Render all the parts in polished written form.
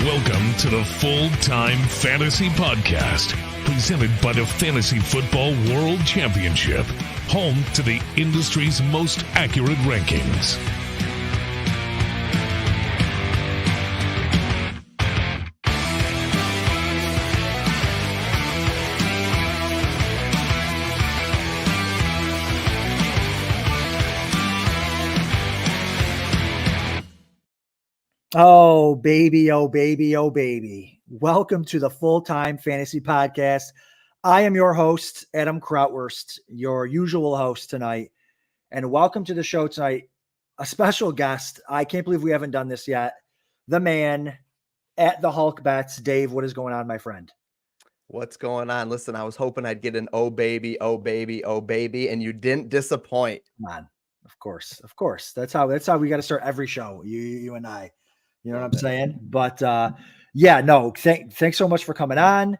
Welcome to the Full-Time Fantasy Podcast, presented by the Fantasy Football World Championship, home to the industry's most accurate rankings. Oh, baby, oh, baby, oh, baby. Welcome to the Full-Time Fantasy Podcast. I am your host, Adam Krautwurst, your usual host tonight. And welcome to the show tonight. A special guest. I can't believe we haven't done this yet. The man at the Hulk Bets. Dave, what is going on, my friend? What's going on? Listen, I was hoping I'd get an oh, baby, oh, baby, oh, baby, and you didn't disappoint. Come on. Of course. That's how we got to start every show, you and I. You know what I'm saying? But thanks so much for coming on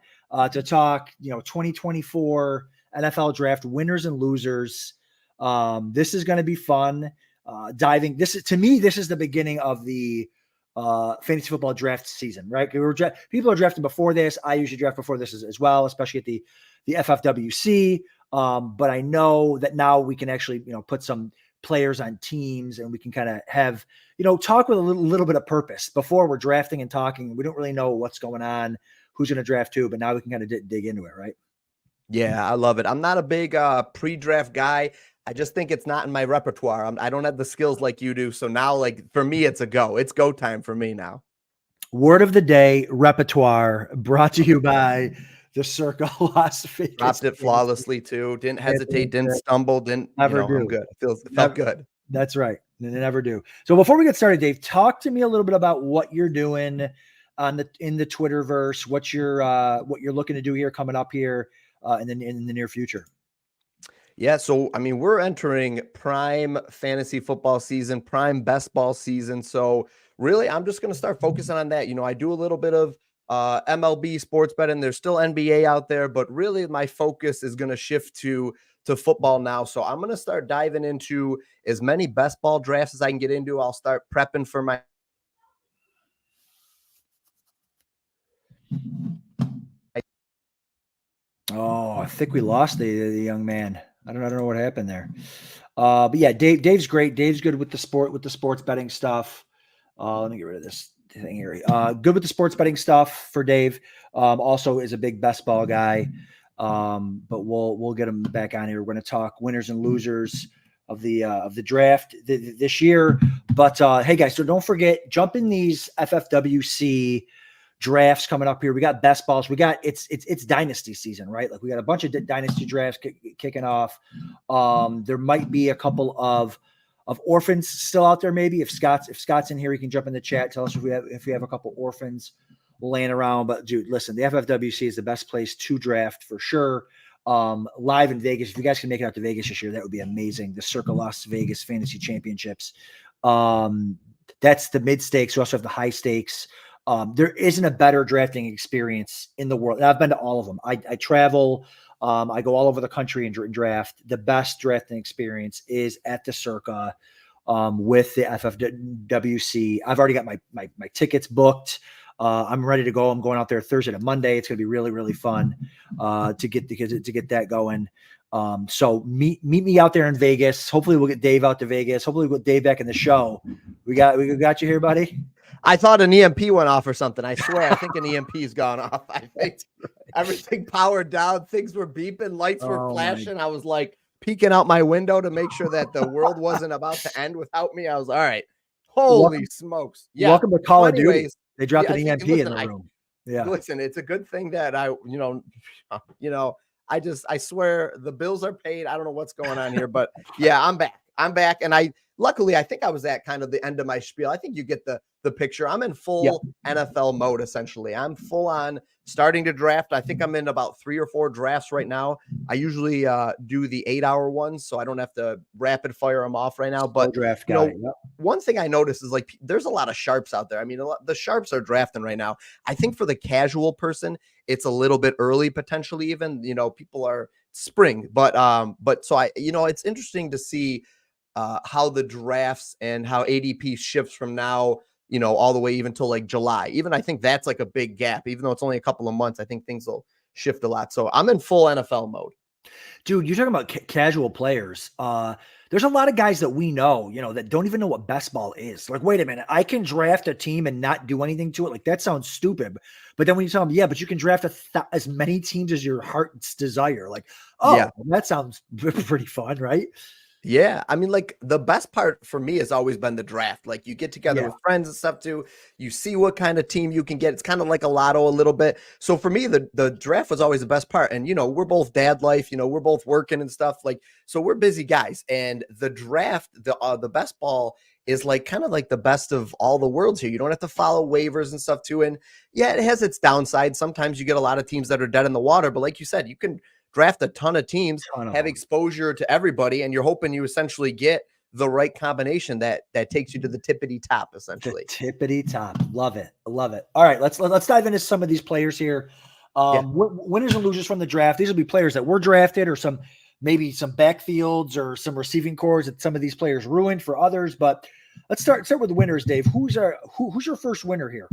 to talk, 2024 NFL draft winners and losers. This is going to be fun. This is the beginning of the fantasy football draft season, right? People are drafting before this. I usually draft before this as well, especially at the FFWC. But I know that now we can actually, put some players on teams and we can kind of have, talk with a little bit of purpose. Before we're drafting and talking, we don't really know what's going on, who's going to draft who, but now we can kind of dig into it, right? Yeah, I love it. I'm not a big pre-draft guy. I just think it's not in my repertoire. I don't have the skills like you do. So now, for me, it's a go. It's go time for me now. Word of the day, repertoire, brought to you by the Circa Las Vegas. Dropped it flawlessly too. Didn't hesitate, didn't stumble, didn't never do. I'm good. It felt good. That's right. They never do. So before we get started, Dave, talk to me a little bit about what you're doing in the Twitterverse. What you're looking to do here coming up here in the near future. Yeah, so we're entering prime fantasy football season, prime best ball season. So really, I'm just going to start focusing on that. I do a little bit of MLB sports betting. There's still NBA out there, but really my focus is going to shift to football now. So I'm going to start diving into as many best ball drafts as I can get into. I'll start prepping for my I think we lost the young man. I don't know what happened there. But yeah, Dave's great. Dave's good with the sports betting stuff. Let me get rid of this thing here. Good with the sports betting stuff for Dave. Also is a big best ball guy. But we'll get him back on here. We're going to talk winners and losers of the draft this year. But hey guys, so don't forget, jump in these FFWC drafts coming up here. We got best balls. We got it's dynasty season, right? We got a bunch of dynasty drafts kicking off. There might be a couple of orphans still out there. Maybe if Scott's in here, he can jump in the chat. Tell us if we have a couple orphans laying around. But dude, listen, the FFWC is the best place to draft for sure. Live in Vegas. If you guys can make it out to Vegas this year, that would be amazing. The Circa Las Vegas Fantasy Championships. That's the mid stakes. We also have the high stakes. There isn't a better drafting experience in the world. And I've been to all of them. I travel. I go all over the country and draft. The best drafting experience is at the Circa with the FFWC. I've already got my tickets booked. I'm ready to go. I'm going out there Thursday to Monday. It's going to be really, really fun to get that going. So meet me out there in Vegas. Hopefully we'll get Dave out to Vegas. Hopefully we'll get Dave back in the show. We got you here, buddy. I thought an EMP went off or something. I swear, I think an EMP's gone off. I think everything powered down. Things were beeping. Lights were flashing. I was peeking out my window to make sure that the world wasn't about to end without me. I was all right. Holy smokes. Yeah. Welcome to Call of Duty. They dropped an EMP in the room. Yeah. Listen, it's a good thing that I swear the bills are paid. I don't know what's going on here, but yeah, I'm back. And luckily, I think I was at kind of the end of my spiel. I think you get the picture. I'm in full NFL mode, essentially. I'm full on starting to draft. I think I'm in about 3 or 4 drafts right now. I usually do the 8-hour ones, so I don't have to rapid fire them off right now. But draft guy. One thing I noticed is there's a lot of sharps out there. The sharps are drafting right now. I think for the casual person, it's a little bit early, potentially even. People are spring, but so it's interesting to see how the drafts and how ADP shifts from now all the way even till like July. Even I think that's like a big gap, even though it's only a couple of months. I think things will shift a lot. So I'm in full NFL mode. Dude, you're talking about casual players. There's a lot of guys that we know, that don't even know what best ball is. Like, wait a minute, I can draft a team and not do anything to it. Like, that sounds stupid. But then when you tell them, yeah, but you can draft as many teams as your heart's desire. Like, oh, yeah. That sounds pretty fun, right? Yeah. I mean, like the best part for me has always been the draft. Like you get together with friends and stuff too. You see what kind of team you can get. It's kind of like a lotto a little bit. So for me, the draft was always the best part. And, we're both dad life, we're both working and stuff like, so we're busy guys. And the draft, the best ball is like kind of like the best of all the worlds here. You don't have to follow waivers and stuff too. And yeah, it has its downside. Sometimes you get a lot of teams that are dead in the water, but like you said, you can draft a ton of teams, have exposure to everybody, and you're hoping you essentially get the right combination that takes you to the tippity top, essentially. The tippity top. Love it. Love it. All right, let's dive into some of these players here. Winners and losers from the draft. These will be players that were drafted, or maybe some backfields or some receiving cores that some of these players ruined for others. But let's start with the winners, Dave. Who's your first winner here?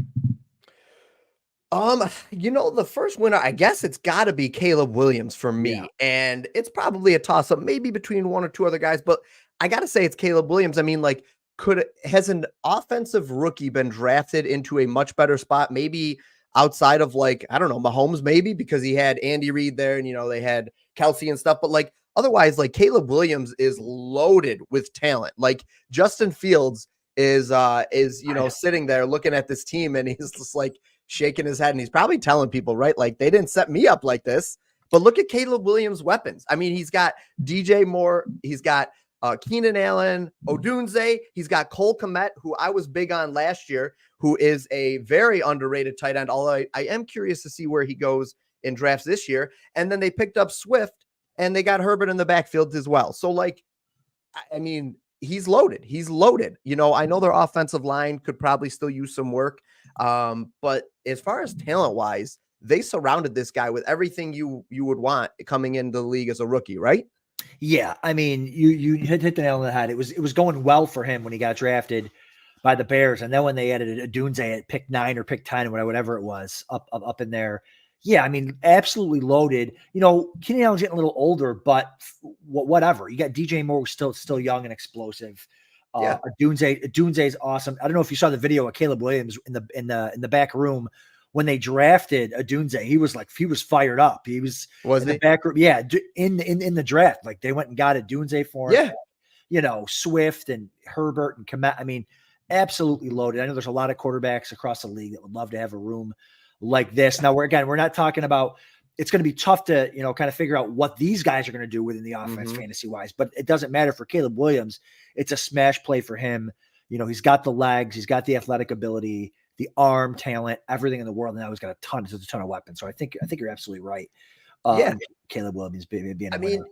The first winner, I guess it's got to be Caleb Williams for me. Yeah. And it's probably a toss up, maybe between one or two other guys, but I got to say it's Caleb Williams. I mean, like, has an offensive rookie been drafted into a much better spot? Maybe outside of like, I don't know, Mahomes, maybe because he had Andy Reid there and, they had Kelsey and stuff, but like otherwise, like Caleb Williams is loaded with talent. Like Justin Fields is sitting there looking at this team and he's just like, shaking his head, and he's probably telling people, right? Like, they didn't set me up like this. But look at Caleb Williams' weapons. I mean, he's got DJ Moore, he's got Keenan Allen, Odunze, he's got Cole Kmet, who I was big on last year, who is a very underrated tight end, although I am curious to see where he goes in drafts this year. And then they picked up Swift, and they got Herbert in the backfield as well. So, like, I mean, he's loaded. He's loaded. I know their offensive line could probably still use some work. But as far as talent wise, they surrounded this guy with everything you would want coming into the league as a rookie, right? Yeah. I mean, you hit the nail on the head. It was going well for him when he got drafted by the Bears. And then when they added Odunze at pick 9 or pick 10 or whatever it was up in there. Yeah. I mean, absolutely loaded. Keenan Allen's getting a little older, but whatever. You got DJ Moore, who's still young and explosive. Odunze is awesome. I don't know if you saw the video of Caleb Williams in the back room when they drafted Odunze. He was fired up. He was in the back room. Yeah, in the draft, like they went and got Odunze for him. Yeah, Swift and Herbert and Kmet. I mean, absolutely loaded. I know there's a lot of quarterbacks across the league that would love to have a room like this. Now we're not talking about. It's going to be tough to, kind of figure out what these guys are going to do within the offense fantasy wise, but it doesn't matter for Caleb Williams. It's a smash play for him. He's got the legs, he's got the athletic ability, the arm talent, everything in the world. And now he's got a ton of weapons. So I think you're absolutely right. Caleb Williams being a winner.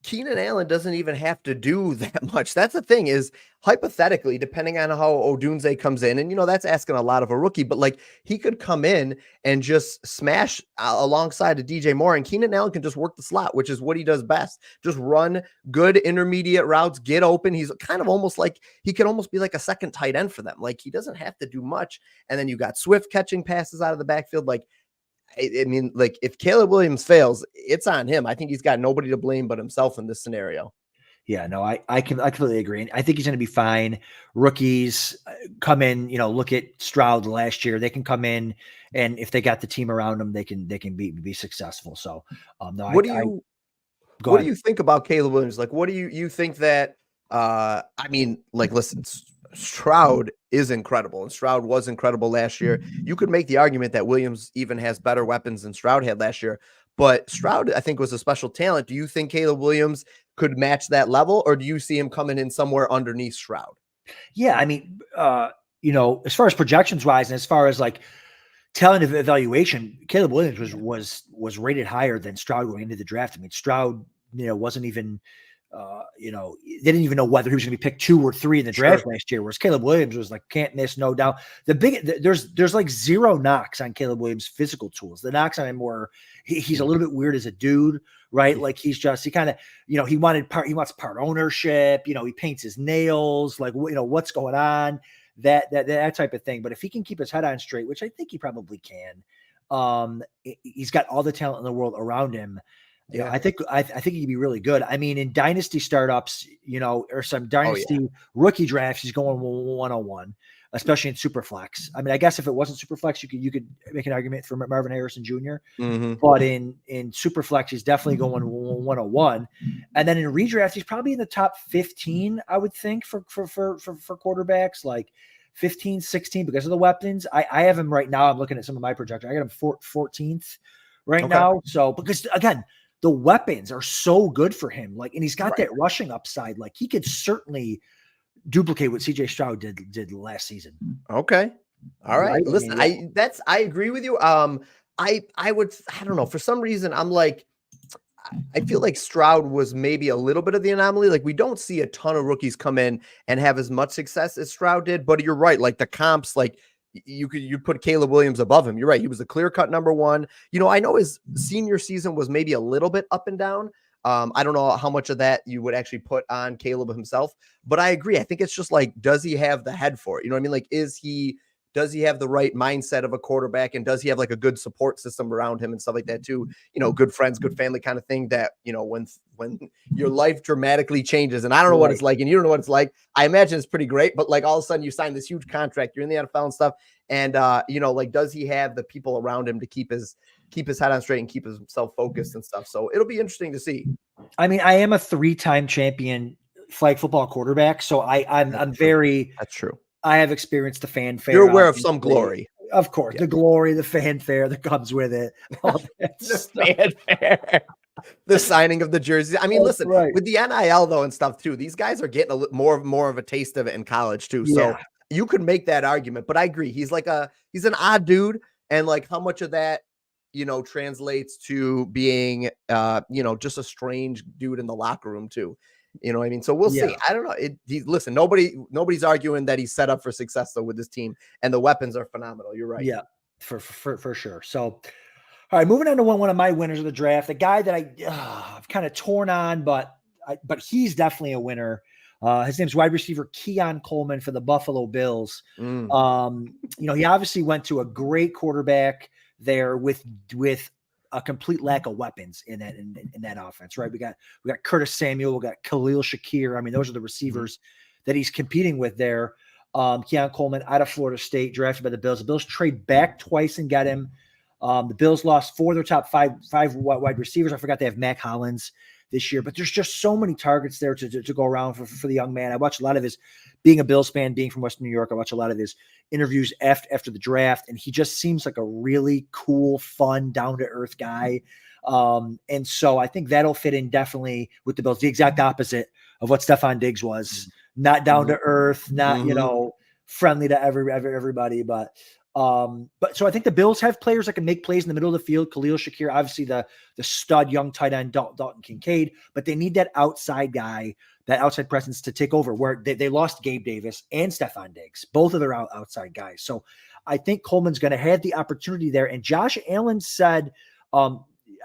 Keenan Allen doesn't even have to do that much. That's the thing is, hypothetically, depending on how Odunze comes in, and, that's asking a lot of a rookie, but like he could come in and just smash alongside of DJ Moore, and Keenan Allen can just work the slot, which is what he does best. Just run good intermediate routes, get open. He's kind of almost like, he could almost be like a second tight end for them. Like he doesn't have to do much. And then you got Swift catching passes out of the backfield. Like, I mean, like if Caleb Williams fails, it's on him. I think he's got nobody to blame but himself in this scenario. Yeah, no, I completely agree. And I think he's going to be fine. Rookies come in, look at Stroud last year. They can come in, and if they got the team around them, they can be successful. So, no, what do you think about Caleb Williams? Like, what do you think that? I mean, like, listen, Stroud is incredible, and Stroud was incredible last year. You could make the argument that Williams even has better weapons than Stroud had last year, but Stroud, I think, was a special talent. Do you think Caleb Williams could match that level, or do you see him coming in somewhere underneath Stroud? Yeah, I mean, as far as projections wise, and as far as like talent evaluation, Caleb Williams was rated higher than Stroud going into the draft. I mean, Stroud, wasn't even. They didn't even know whether he was going to be picked 2 or 3 in the draft last year, whereas Caleb Williams was like, can't miss, no doubt. There's like zero knocks on Caleb Williams' physical tools. The knocks on him were he's a little bit weird as a dude, right? Like he wants part ownership, he paints his nails, like, what's going on? that type of thing. But if he can keep his head on straight, which I think he probably can, he's got all the talent in the world around him. You know, I think he can be really good. I mean, in dynasty startups, you know, or some dynasty rookie drafts, he's going 101, especially in Superflex. I mean, I guess if it wasn't Superflex, you could make an argument for Marvin Harrison Jr. But in Superflex, he's definitely going 101. And then in redraft, he's probably in the top 15, I would think, for quarterbacks, like 15, 16 because of the weapons. I have him right now. I'm looking at some of my projections. I got him 14th right now. So because again, the weapons are so good for him. Like, and he's got that rushing upside. Like, he could certainly duplicate what CJ Stroud did last season. Okay. All right. Listen, I agree with you. I don't know. For some reason, I'm like, I feel like Stroud was maybe a little bit of the anomaly. Like, we don't see a ton of rookies come in and have as much success as Stroud did, but you're right. Like, the comps, like, you put Caleb Williams above him. You're right. He was a clear-cut number one. You know, I know his senior season was maybe a little bit up and down. I don't know how much of that you would actually put on Caleb himself, but I agree. I think it's just like, does he have the head for it? You know what I mean? Like, does he have the right mindset of a quarterback, and does he have like a good support system around him and stuff like that too? You know, good friends, good family kind of thing that, you know, when your life dramatically changes, and I don't know what it's like, and you don't know what it's like. I imagine it's pretty great, but like all of a sudden you sign this huge contract, you're in the NFL and stuff. And, you know, like, does he have the people around him to keep his head on straight and keep himself focused and stuff? So it'll be interesting to see. I mean, I am a 3-time champion flag football quarterback. So I'm very, that's true. I have experienced the fanfare. You're aware of some glory. Of course, the glory, the fanfare that comes with it. All that fanfare. The signing of the jerseys. I mean, listen, with the NIL though and stuff too, these guys are getting a more of a taste of it in college too. So you could make that argument, but I agree. He's an odd dude. And like, how much of that, you know, translates to being, you know, just a strange dude in the locker room too. You know what I mean? So we'll see. I don't know. Listen, nobody's arguing that he's set up for success though with this team, and the weapons are phenomenal. You're right. Yeah, for sure. So, all right, moving on to one of my winners of the draft, the guy that I've kind of torn on, but he's definitely a winner. His name's wide receiver Keon Coleman for the Buffalo Bills. You know, he obviously went to a great quarterback there with a complete lack of weapons in that offense, right? We got Curtis Samuel, we got Khalil Shakir. I mean, those are the receivers that he's competing with there. Keon Coleman out of Florida State, drafted by the Bills. The Bills trade back twice and get him. The Bills lost 4 of their top five wide receivers. I forgot they have Mac Hollins this year, but there's just so many targets there to go around for the young man. I watched a lot of his, being a Bills fan, being from Western New York, I watched a lot of his interviews after the draft, and he just seems like a really cool, fun, down-to-earth guy. And so I think that'll fit in definitely with the Bills, the exact opposite of what Stephon Diggs was. Not down-to-earth, not, you know, friendly to everybody, but so I think the Bills have players that can make plays in the middle of the field. Khalil Shakir, obviously the stud young tight end Dalton Kincaid, but they need that outside guy, that outside presence to take over, where they lost Gabe Davis and Stephon Diggs, both of their outside guys. So I think Coleman's going to have the opportunity there. And Josh Allen said, I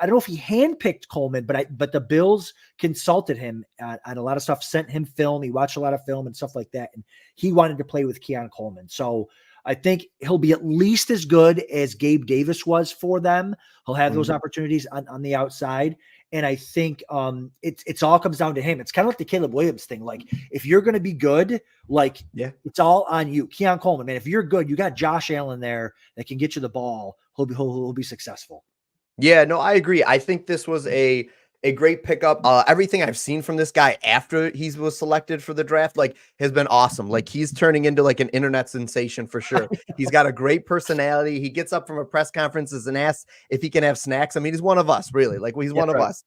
don't know if he handpicked Coleman, but the Bills consulted him on a lot of stuff, sent him film. He watched a lot of film and stuff like that. And he wanted to play with Keon Coleman. So I think he'll be at least as good as Gabe Davis was for them. He'll have those opportunities on the outside. And I think it's all comes down to him. It's kind of like the Caleb Williams thing. Like, if you're going to be good, like, it's all on you. Keon Coleman, man, if you're good, you got Josh Allen there that can get you the ball. He'll be successful. Yeah, no, I agree. I think this was a great pickup. Everything I've seen from this guy after he was selected for the draft, like, has been awesome. Like, he's turning into like an internet sensation for sure. He's got a great personality. He gets up from a press conferences and asks if he can have snacks. I mean, he's one of us, really. Like, he's one of us.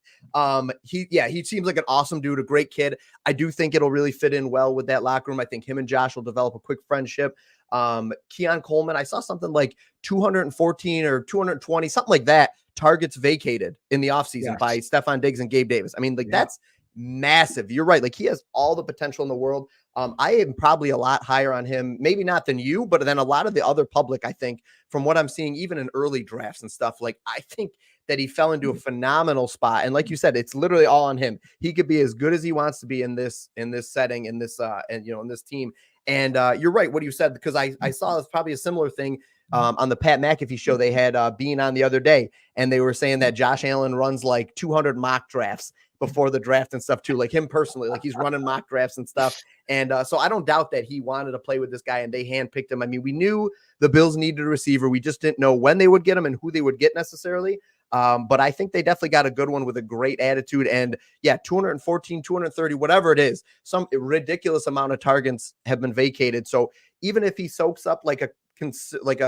He seems like an awesome dude, a great kid. I do think it'll really fit in well with that locker room. I think him and Josh will develop a quick friendship. Keon Coleman, I saw something like 214 or 220, something like that, targets vacated in the offseason by Stephon Diggs and Gabe Davis. I mean, like, that's massive. You're right. Like, he has all the potential in the world. I am probably a lot higher on him, maybe not than you, but then a lot of the other public, I think, from what I'm seeing, even in early drafts and stuff, like, I think that he fell into a phenomenal spot. And like you said, it's literally all on him. He could be as good as he wants to be in this setting, in this in this team. And you're right what you said, because I saw probably a similar thing on the Pat McAfee show. They had Bean on the other day, and they were saying that Josh Allen runs like 200 mock drafts before the draft and stuff too, like him personally, like he's running mock drafts and stuff. And so I don't doubt that he wanted to play with this guy and they handpicked him. I mean, we knew the Bills needed a receiver. We just didn't know when they would get him and who they would get necessarily. But I think they definitely got a good one with a great attitude. And yeah, 214, 230, whatever it is, some ridiculous amount of targets have been vacated. So even if he soaks up like a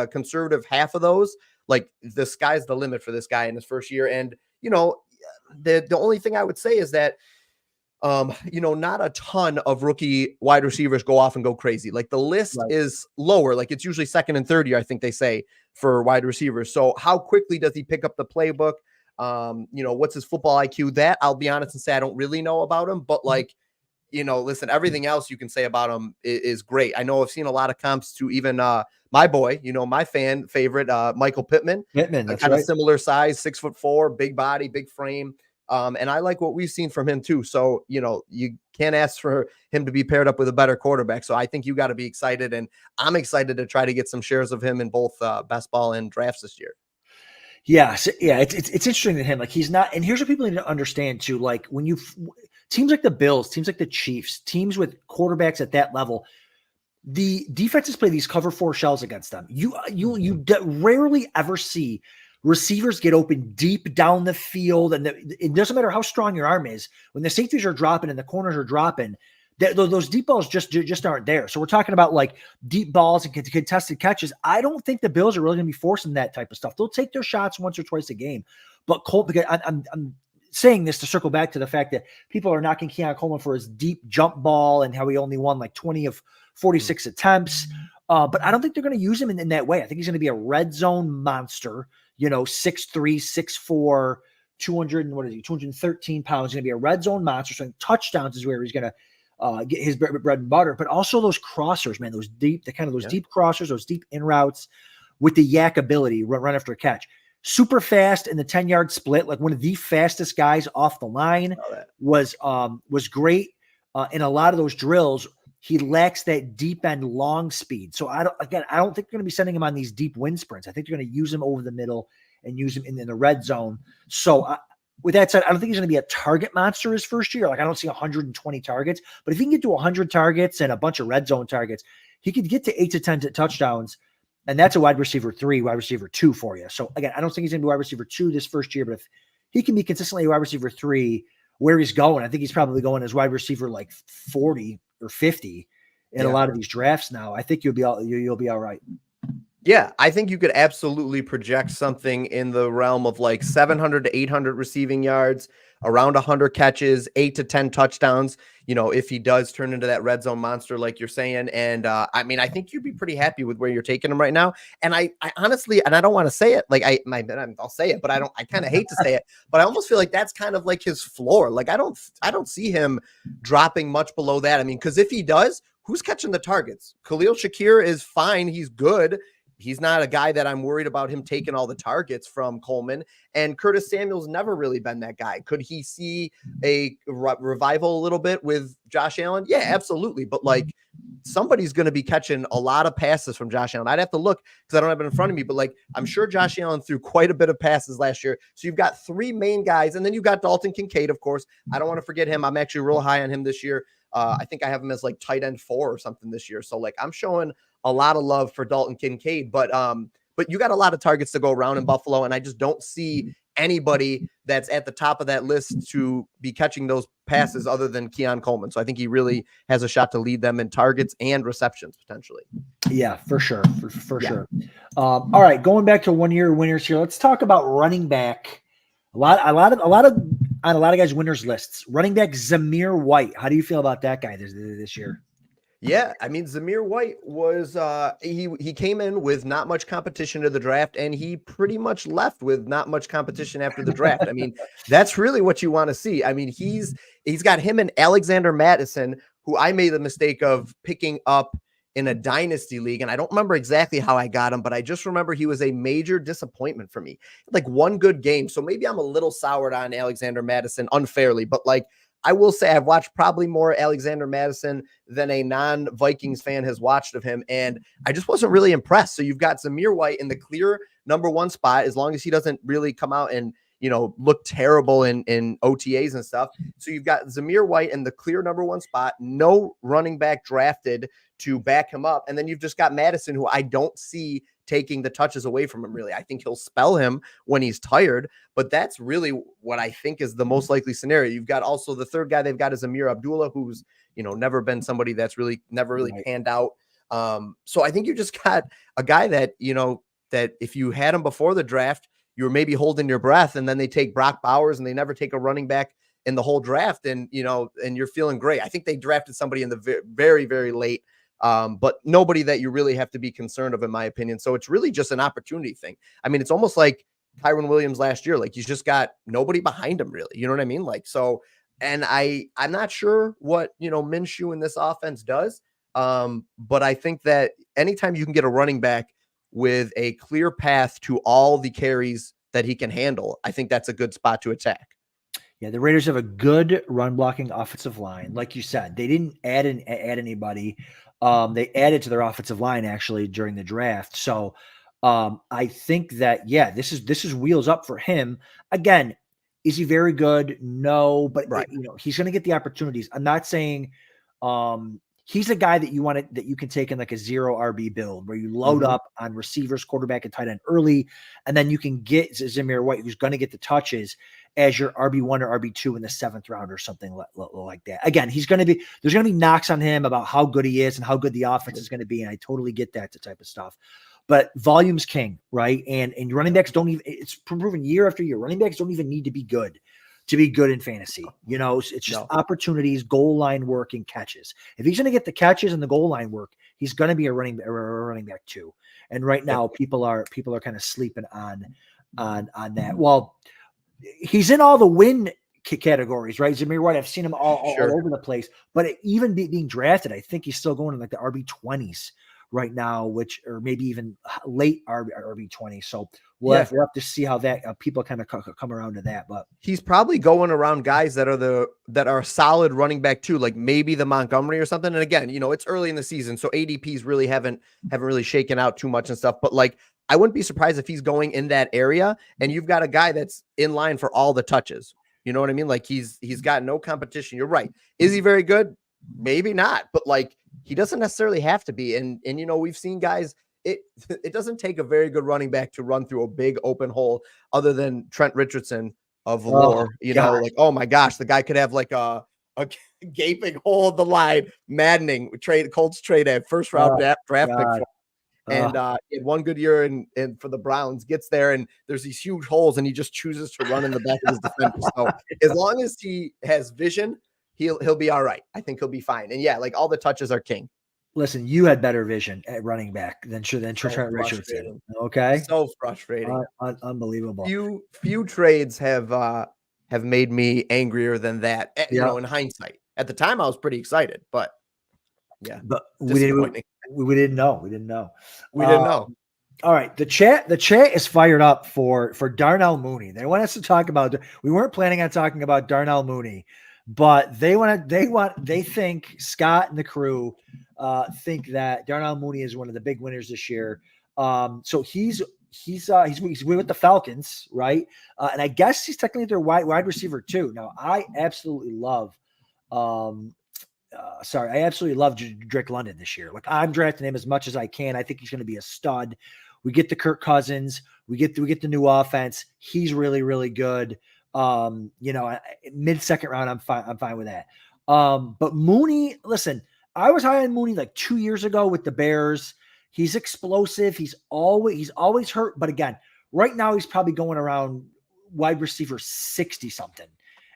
conservative half of those, like the sky's the limit for this guy in his first year. And, you know, the only thing I would say is that, you know, not a ton of rookie wide receivers go off and go crazy. Like the list is lower. Like it's usually second and third year, I think they say, for wide receivers. So how quickly does he pick up the playbook? You know, what's his football IQ? That I'll be honest and say I don't really know about him, but like, you know, listen, everything else you can say about him is great. I know I've seen a lot of comps to even my boy, you know, my fan favorite, Michael Pittman. That's kind right. of similar size, 6'4", big body, big frame. And I like what we've seen from him too. So, you know, you can't ask for him to be paired up with a better quarterback. So I think you got to be excited, and I'm excited to try to get some shares of him in both best ball and drafts this year. Yeah. So, yeah. It's interesting to him. Like he's not, and here's what people need to understand too. Like when teams like the Bills, teams like the Chiefs, teams with quarterbacks at that level, the defenses play these cover 4 shells against them. You rarely ever see receivers get open deep down the field, and it doesn't matter how strong your arm is. When the safeties are dropping and the corners are dropping, those deep balls just aren't there. So we're talking about like deep balls and contested catches. I don't think the Bills are really going to be forcing that type of stuff. They'll take their shots once or twice a game, but because I'm saying this to circle back to the fact that people are knocking Keon Coleman for his deep jump ball and how he only won like 20 of 46 attempts. But I don't think they're going to use him in that way. I think he's going to be a red zone monster, you know, 6'3", 6'4", 213 pounds, going to be a red zone monster. So touchdowns is where he's going to get his bread and butter, but also those crossers, man, those deep crossers, those deep in routes with the yak ability, run after a catch. Super fast in the 10-yard split, like one of the fastest guys off the line. Was great in a lot of those drills. He lacks that deep end long speed. So I don't think they're going to be sending him on these deep wind sprints. I think they're going to use him over the middle and use him in the red zone. So with that said, I don't think he's going to be a target monster his first year. Like I don't see 120 targets, but if he can get to 100 targets and a bunch of red zone targets, he could get to 8 to 10 touchdowns. And that's a wide receiver 3, wide receiver 2 for you. So again, I don't think he's going to be wide receiver 2 this first year, but if he can be consistently a wide receiver 3 where he's going, I think he's probably going as wide receiver like 40 or 50 in a lot of these drafts now. I think you'll be all right. Yeah, I think you could absolutely project something in the realm of like 700 to 800 receiving yards, around 100 catches, 8 to 10 touchdowns, you know, if he does turn into that red zone monster, like you're saying. And I mean, I think you'd be pretty happy with where you're taking him right now. And I honestly, and I don't want to say it, like I'll say it, but I kind of hate to say it, but I almost feel like that's kind of like his floor. Like I don't see him dropping much below that. I mean, because if he does, who's catching the targets? Khalil Shakir is fine. He's good. He's not a guy that I'm worried about him taking all the targets from Coleman. And Curtis Samuel's never really been that guy. Could he see a revival a little bit with Josh Allen? Yeah, absolutely. But like somebody's going to be catching a lot of passes from Josh Allen. I'd have to look because I don't have it in front of me, but like I'm sure Josh Allen threw quite a bit of passes last year. So you've got 3 main guys, and then you've got Dalton Kincaid, of course. I don't want to forget him. I'm actually real high on him this year. I think I have him as like tight end 4 or something this year. So like I'm showing a lot of love for Dalton Kincaid, but you got a lot of targets to go around in Buffalo, and I just don't see anybody that's at the top of that list to be catching those passes other than Keon Coleman. So I think he really has a shot to lead them in targets and receptions potentially. Yeah, for sure. For sure. All right. Going back to 1 year winners here. Let's talk about running back. A lot of guys' winners lists. Running back Zamir White. How do you feel about that guy this year? Yeah, I mean, Zamir White was he came in with not much competition to the draft, and he pretty much left with not much competition after the draft. I mean, that's really what you want to see. I mean, he's got him and Alexander Madison, who I made the mistake of picking up in a dynasty league. And I don't remember exactly how I got him, but I just remember he was a major disappointment for me. Like one good game. So maybe I'm a little soured on Alexander Mattison unfairly, but like I will say I've watched probably more Alexander Mattison than a non-Vikings fan has watched of him. And I just wasn't really impressed. So you've got Zamir White in the clear number one spot, as long as he doesn't really come out and, look terrible in OTAs and stuff. So you've got Zamir White in the clear number one spot, no running back drafted to back him up. And then you've just got Mattison, who I don't see taking the touches away from him, really. I think he'll spell him when he's tired, but that's really what I think is the most likely scenario. You've got also the third guy they've got is Amir Abdullah, who's, never been somebody that's never really panned out. So I think you just got a guy that, that if you had him before the draft, you were maybe holding your breath, and then they take Brock Bowers and they never take a running back in the whole draft. And, and you're feeling great. I think they drafted somebody in the very, very late, but nobody that you really have to be concerned of, in my opinion. So it's really just an opportunity thing. I mean, it's almost like Kyron Williams last year. Like, he's just got nobody behind him, really. You know what I mean? Like, so, and I'm not sure what, Minshew in this offense does. But I think that anytime you can get a running back with a clear path to all the carries that he can handle, I think that's a good spot to attack. Yeah, the Raiders have a good run blocking offensive line. Like you said, they didn't add anybody. They added to their offensive line actually during the draft. So I think that, yeah, this is wheels up for him. Again, is he very good? No, but right. He's going to get the opportunities. I'm not saying he's a guy that you can take in like a 0 RB build where you load up on receivers, quarterback, and tight end early, and then you can get Zamir White, who's going to get the touches, as your RB1 or RB2 in the 7th round or something like that. Again, there's going to be knocks on him about how good he is and how good the offense is going to be. And I totally get that type of stuff, but volume's king, right? And running backs it's proven year after year. Running backs don't even need to be good in fantasy. It's just opportunities, goal line work, and catches. If he's going to get the catches and the goal line work, he's going to be a running back too. And right now people are kind of sleeping on that. Well, he's in all the win categories, right? Zamir White, I've seen him all over the place, but even being drafted, I think he's still going in like the RB20s right now, or maybe even late RB20. So we'll have to see how that people kind of come around to that. But he's probably going around guys that are solid running back too, like maybe the Montgomery or something. And again, it's early in the season, so ADPs really haven't really shaken out too much and stuff. But like, I wouldn't be surprised if he's going in that area and you've got a guy that's in line for all the touches. You know what I mean? Like he's got no competition. You're right. Is he very good? Maybe not, but like he doesn't necessarily have to be. And we've seen guys, it doesn't take a very good running back to run through a big open hole other than Trent Richardson of lore, like, oh my gosh, the guy could have like a gaping hole in the line, maddening Colts trade at first round draft pick. And he had one good year and for the Browns, gets there and there's these huge holes and he just chooses to run in the back of his defender. So as long as he has vision, he'll be all right. I think he'll be fine. And yeah, like all the touches are king. Listen, you had better vision at running back than Trent Richardson. Okay. So frustrating. Unbelievable. Few trades have made me angrier than that, in hindsight. At the time I was pretty excited, but yeah, but we didn't know. We didn't know. All right. The chat is fired up for Darnell Mooney. They want us to talk about, we weren't planning on talking about Darnell Mooney, but they think Scott and the crew think that Darnell Mooney is one of the big winners this year. So he's with the Falcons, right? And I guess he's technically their wide receiver too. Now I absolutely love, Drake London this year. Like I'm drafting him as much as I can. I think he's going to be a stud. We get the Kirk Cousins. We get the new offense. He's really, really good. Mid-second round, I'm fine with that. But Mooney, listen, I was high on Mooney like 2 years ago with the Bears. He's explosive. He's always hurt. But again, right now he's probably going around wide receiver 60 something.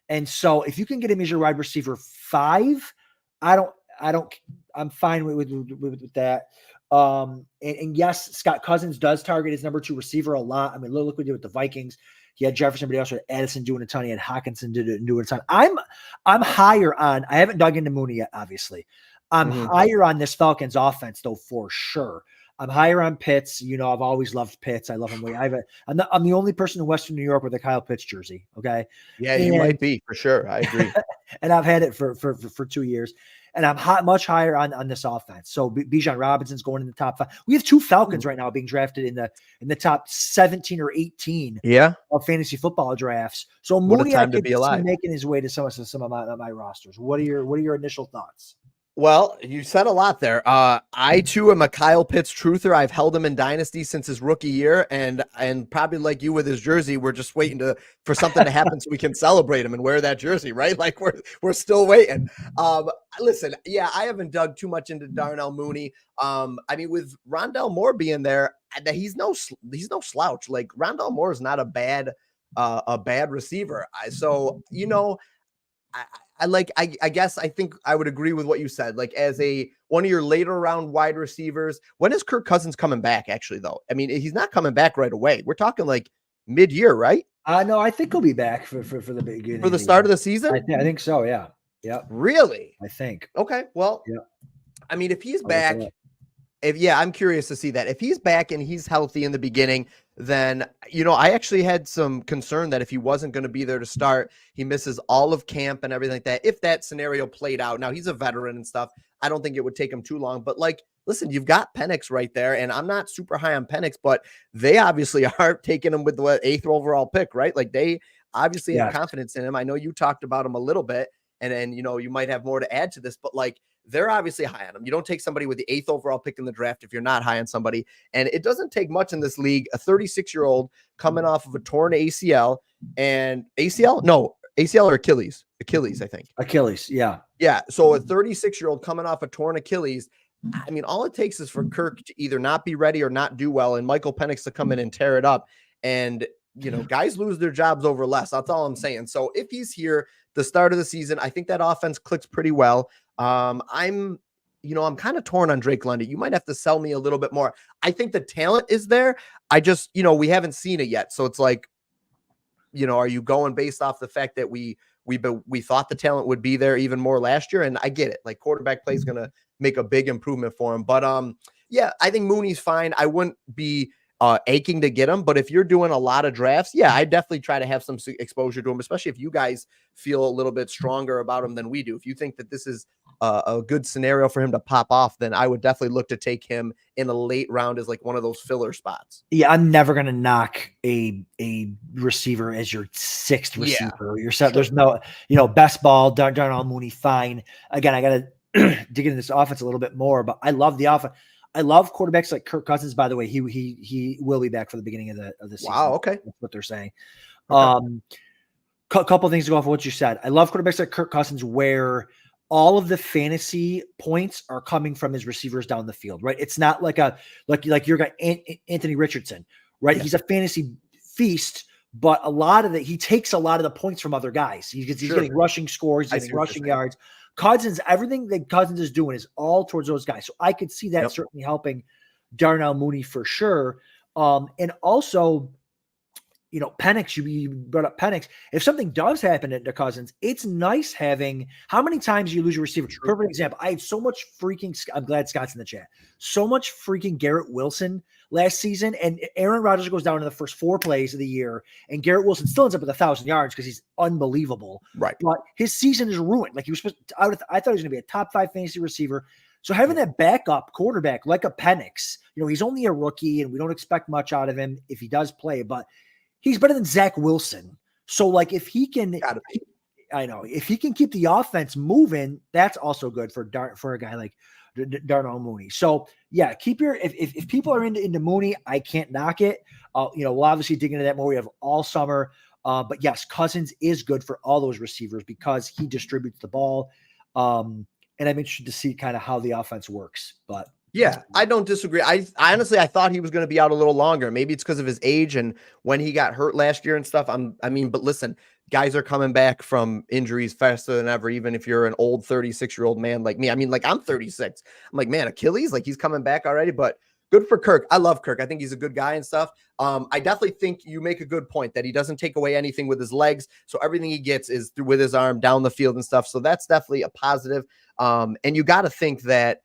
And so if you can get him as your wide receiver 5, I'm fine with that. And yes, Scott Cousins does target his number 2 receiver a lot. I mean, look what he did with the Vikings. He had Jefferson, but he also had Addison doing a ton. He had Hawkinson doing a ton. I'm higher on, I haven't dug into Mooney yet, obviously. I'm higher on this Falcons offense, though, for sure. I'm higher on Pitts. You know, I've always loved Pitts. I love him. I'm the only person in Western New York with a Kyle Pitts jersey. Okay. Yeah, you might be for sure. I agree. And I've had it for 2 years. And I'm much higher on this offense. So Bijan Robinson's going in the top 5. We have 2 Falcons right now being drafted in the top 17 or 18 of fantasy football drafts. So Mooney, I could see making his way to some of my rosters. What are your initial thoughts? Well, you said a lot there. I too am a Kyle Pitts truther. I've held him in Dynasty since his rookie year, and probably like you with his jersey, we're just waiting for something to happen so we can celebrate him and wear that jersey, right? Like we're still waiting. Listen, yeah, I haven't dug too much into Darnell Mooney. I mean, with Rondell Moore being there, he's no slouch. Like Rondell Moore is not a bad receiver. So you know. I guess I think I would agree with what you said. Like as one of your later round wide receivers, when is Kirk Cousins coming back? Actually, though, I mean, he's not coming back right away. We're talking like mid-year, right? No, I think he'll be back for the beginning for the start of the season. I think so. Yeah. Really? I think. Okay. Well, yeah. I mean, if he's back, I'm curious to see that. If he's back and he's healthy in the beginning, then, you know, I actually had some concern that if he wasn't going to be there to start, he misses all of camp and everything like that. If that scenario played out, now he's a veteran and stuff, I don't think it would take him too long. But like, listen, you've got Penix right there, and I'm not super high on Penix, but they obviously are taking him with the 8th overall pick, right? Like they obviously have confidence in him. I know you talked about him a little bit, and you know, you might have more to add to this, but like, they're obviously high on him. You don't take somebody with the 8th overall pick in the draft if you're not high on somebody. And it doesn't take much in this league. A 36-year-old coming off of a torn ACL and ACL or Achilles. Achilles, I think. Achilles, yeah. Yeah. So a 36-year-old coming off a torn Achilles. I mean, all it takes is for Kirk to either not be ready or not do well, and Michael Penix to come in and tear it up. And you know, guys lose their jobs over less. That's all I'm saying. So if he's here the start of the season, I think that offense clicks pretty well. I'm kind of torn on Drake London. You might have to sell me a little bit more. I think the talent is there. I just, you know, we haven't seen it yet. So it's like, you know, are you going based off the fact that we thought the talent would be there even more last year? And I get it. Like quarterback play is going to make a big improvement for him. But I think Mooney's fine. I wouldn't be aching to get him, but if you're doing a lot of drafts, I definitely try to have some exposure to him, especially if you guys feel a little bit stronger about him than we do. If you think that this is a good scenario for him to pop off, then I would definitely look to take him in a late round as like one of those filler spots. Yeah, I'm never going to knock a receiver as your 6th receiver. You're set. Sure. There's no, you know, best ball, Darnell Mooney, fine. Again, I got to dig into this offense a little bit more, but I love the offense. I love quarterbacks like Kirk Cousins. By the way, he will be back for the beginning of the season. Wow, okay, that's what they're saying. Okay. Couple things to go off of what you said. I love quarterbacks like Kirk Cousins, where all of the fantasy points are coming from his receivers down the field, right? It's not like your guy Anthony Richardson, right? Yeah. He's a fantasy feast, but he takes a lot of the points from other guys. He's getting rushing scores, he's getting rushing yards. Cousins, everything that Cousins is doing is all towards those guys. So I could see that certainly helping Darnell Mooney for sure. And also, you know, Penix, you brought up Penix. If something does happen to Cousins, it's nice having – how many times do you lose your receiver? Perfect example. I had so much freaking – I'm glad Scott's in the chat. So much freaking Garrett Wilson last season, and Aaron Rodgers goes down in the first 4 plays of the year, and Garrett Wilson still ends up with 1,000 yards because he's unbelievable. Right. But his season is ruined. Like he was supposed to, I thought he was going to be a top 5 fantasy receiver. So having that backup quarterback like a Penix, you know, he's only a rookie, and we don't expect much out of him if he does play, but – he's better than Zach Wilson. So, like, if he can, if he can keep the offense moving, that's also good for a guy like Darnell Mooney. So, yeah, keep your if people are into Mooney, I can't knock it. We'll obviously dig into that more. We have all summer, but yes, Cousins is good for all those receivers because he distributes the ball. And I'm interested to see kind of how the offense works, but. Yeah, I don't disagree. I thought he was going to be out a little longer. Maybe it's because of his age and when he got hurt last year and stuff. But listen, guys are coming back from injuries faster than ever, even if you're an old 36-year-old man like me. I mean, like I'm 36. I'm like, man, Achilles, like he's coming back already. But good for Kirk. I love Kirk. I think he's a good guy and stuff. I definitely think you make a good point that he doesn't take away anything with his legs. So everything he gets is through with his arm down the field and stuff. So that's definitely a positive. And you got to think that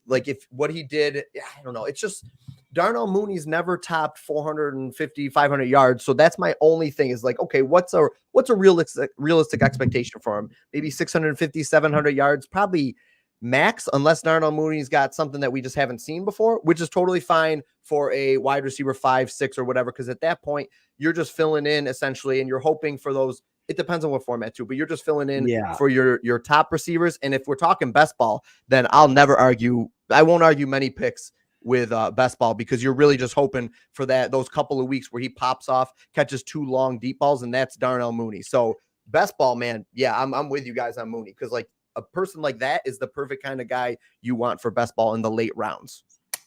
like if what he did, I don't know, it's just Darnell Mooney's never topped 450, 500 yards. So that's my only thing is like, okay, what's a realistic expectation for him? Maybe 650, 700 yards, probably max, unless Darnell Mooney's got something that we just haven't seen before, which is totally fine for a wide receiver 5, 6 or whatever. Cause at that point you're just filling in essentially, and you're hoping for those. It depends on what format too, but you're just filling in for your top receivers. And if we're talking best ball, then I won't argue many picks with best ball, because you're really just hoping for those couple of weeks where he pops off, catches 2 long deep balls, and that's Darnell Mooney. So best ball, man. Yeah, I'm with you guys on Mooney, because like a person like that is the perfect kind of guy you want for best ball in the late rounds.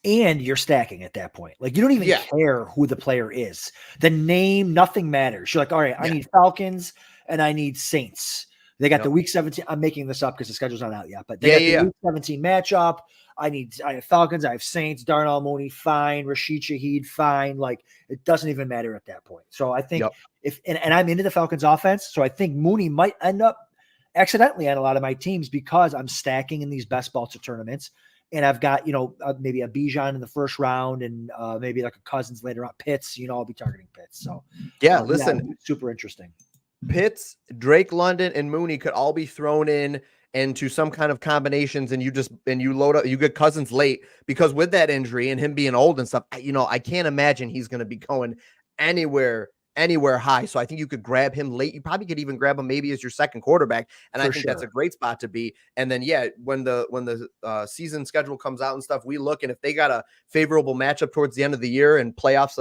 And you're stacking at that point. Like you don't even care who the player is. The name, nothing matters. You're like, all right, I need Falcons and I need Saints. They got the week 17. I'm making this up because the schedule's not out yet, but they got the week 17 matchup. I have Falcons, I have Saints, Darnell Mooney, fine, Rashid Shaheed, fine. Like it doesn't even matter at that point. So I think and I'm into the Falcons offense. So I think Mooney might end up accidentally on a lot of my teams because I'm stacking in these best ball to tournaments. And I've got, maybe a Bijan in the first round and maybe like a Cousins later on. Pitts, I'll be targeting Pitts. So listen, super interesting. Pitts, Drake London, and Mooney could all be thrown into some kind of combinations, and you load up, you get Cousins late, because with that injury and him being old and stuff, I can't imagine he's going to be going anywhere high. So I think you could grab him late. You probably could even grab him maybe as your second quarterback. And I think that's a great spot to be. And then, when the season schedule comes out and stuff, we look, and if they got a favorable matchup towards the end of the year and playoffs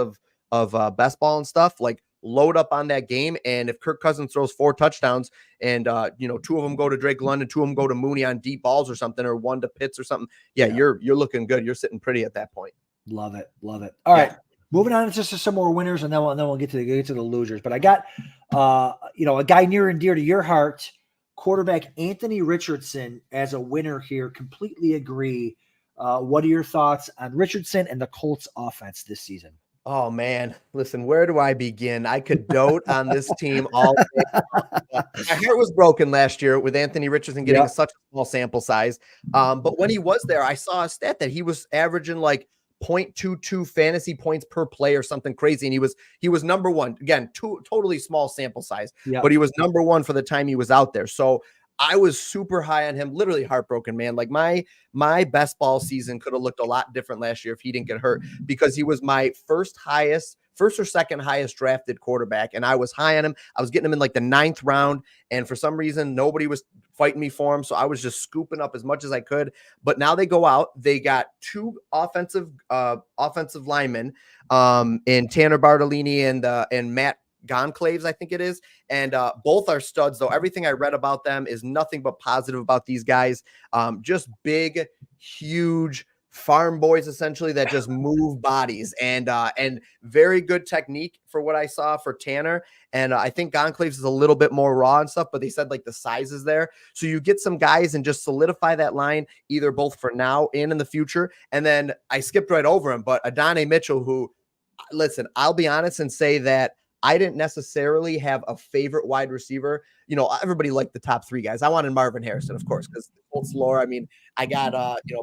of best ball and stuff, like load up on that game. And if Kirk Cousins throws 4 touchdowns and, 2 of them go to Drake London, 2 of them go to Mooney on deep balls or something, or 1 to Pitts or something. You're looking good. You're sitting pretty at that point. Love it. All right. Moving on to just some more winners, and then we'll get to the losers. But I got, a guy near and dear to your heart, quarterback Anthony Richardson as a winner here. Completely agree. What are your thoughts on Richardson and the Colts offense this season? Oh man, listen, where do I begin? I could dote on this team all day. My heart was broken last year with Anthony Richardson getting such a small sample size. But when he was there, I saw a stat that he was averaging like 0.22 fantasy points per play or something crazy. And he was number 1, again, totally small sample size, but he was number 1 for the time he was out there. So I was super high on him, literally heartbroken, man. Like my best ball season could have looked a lot different last year if he didn't get hurt, because he was my first or second highest drafted quarterback. And I was high on him. I was getting him in like the 9th round. And for some reason, nobody was fighting me for him. So I was just scooping up as much as I could. But now they go out, they got 2 offensive linemen in Tanner Bartolini and Matt Gonclaves, I think it is. And both are studs, though. Everything I read about them is nothing but positive about these guys. Just big, huge farm boys, essentially, that just move bodies, and very good technique for what I saw for Tanner. And I think Gonclaves is a little bit more raw and stuff, but they said like the size is there. So you get some guys and just solidify that line, either both for now and in the future. And then I skipped right over him, but Adonai Mitchell, who, listen, I'll be honest and say that I didn't necessarily have a favorite wide receiver. Everybody liked the top 3 guys. I wanted Marvin Harrison, of course, because Colts lore. I mean, I got,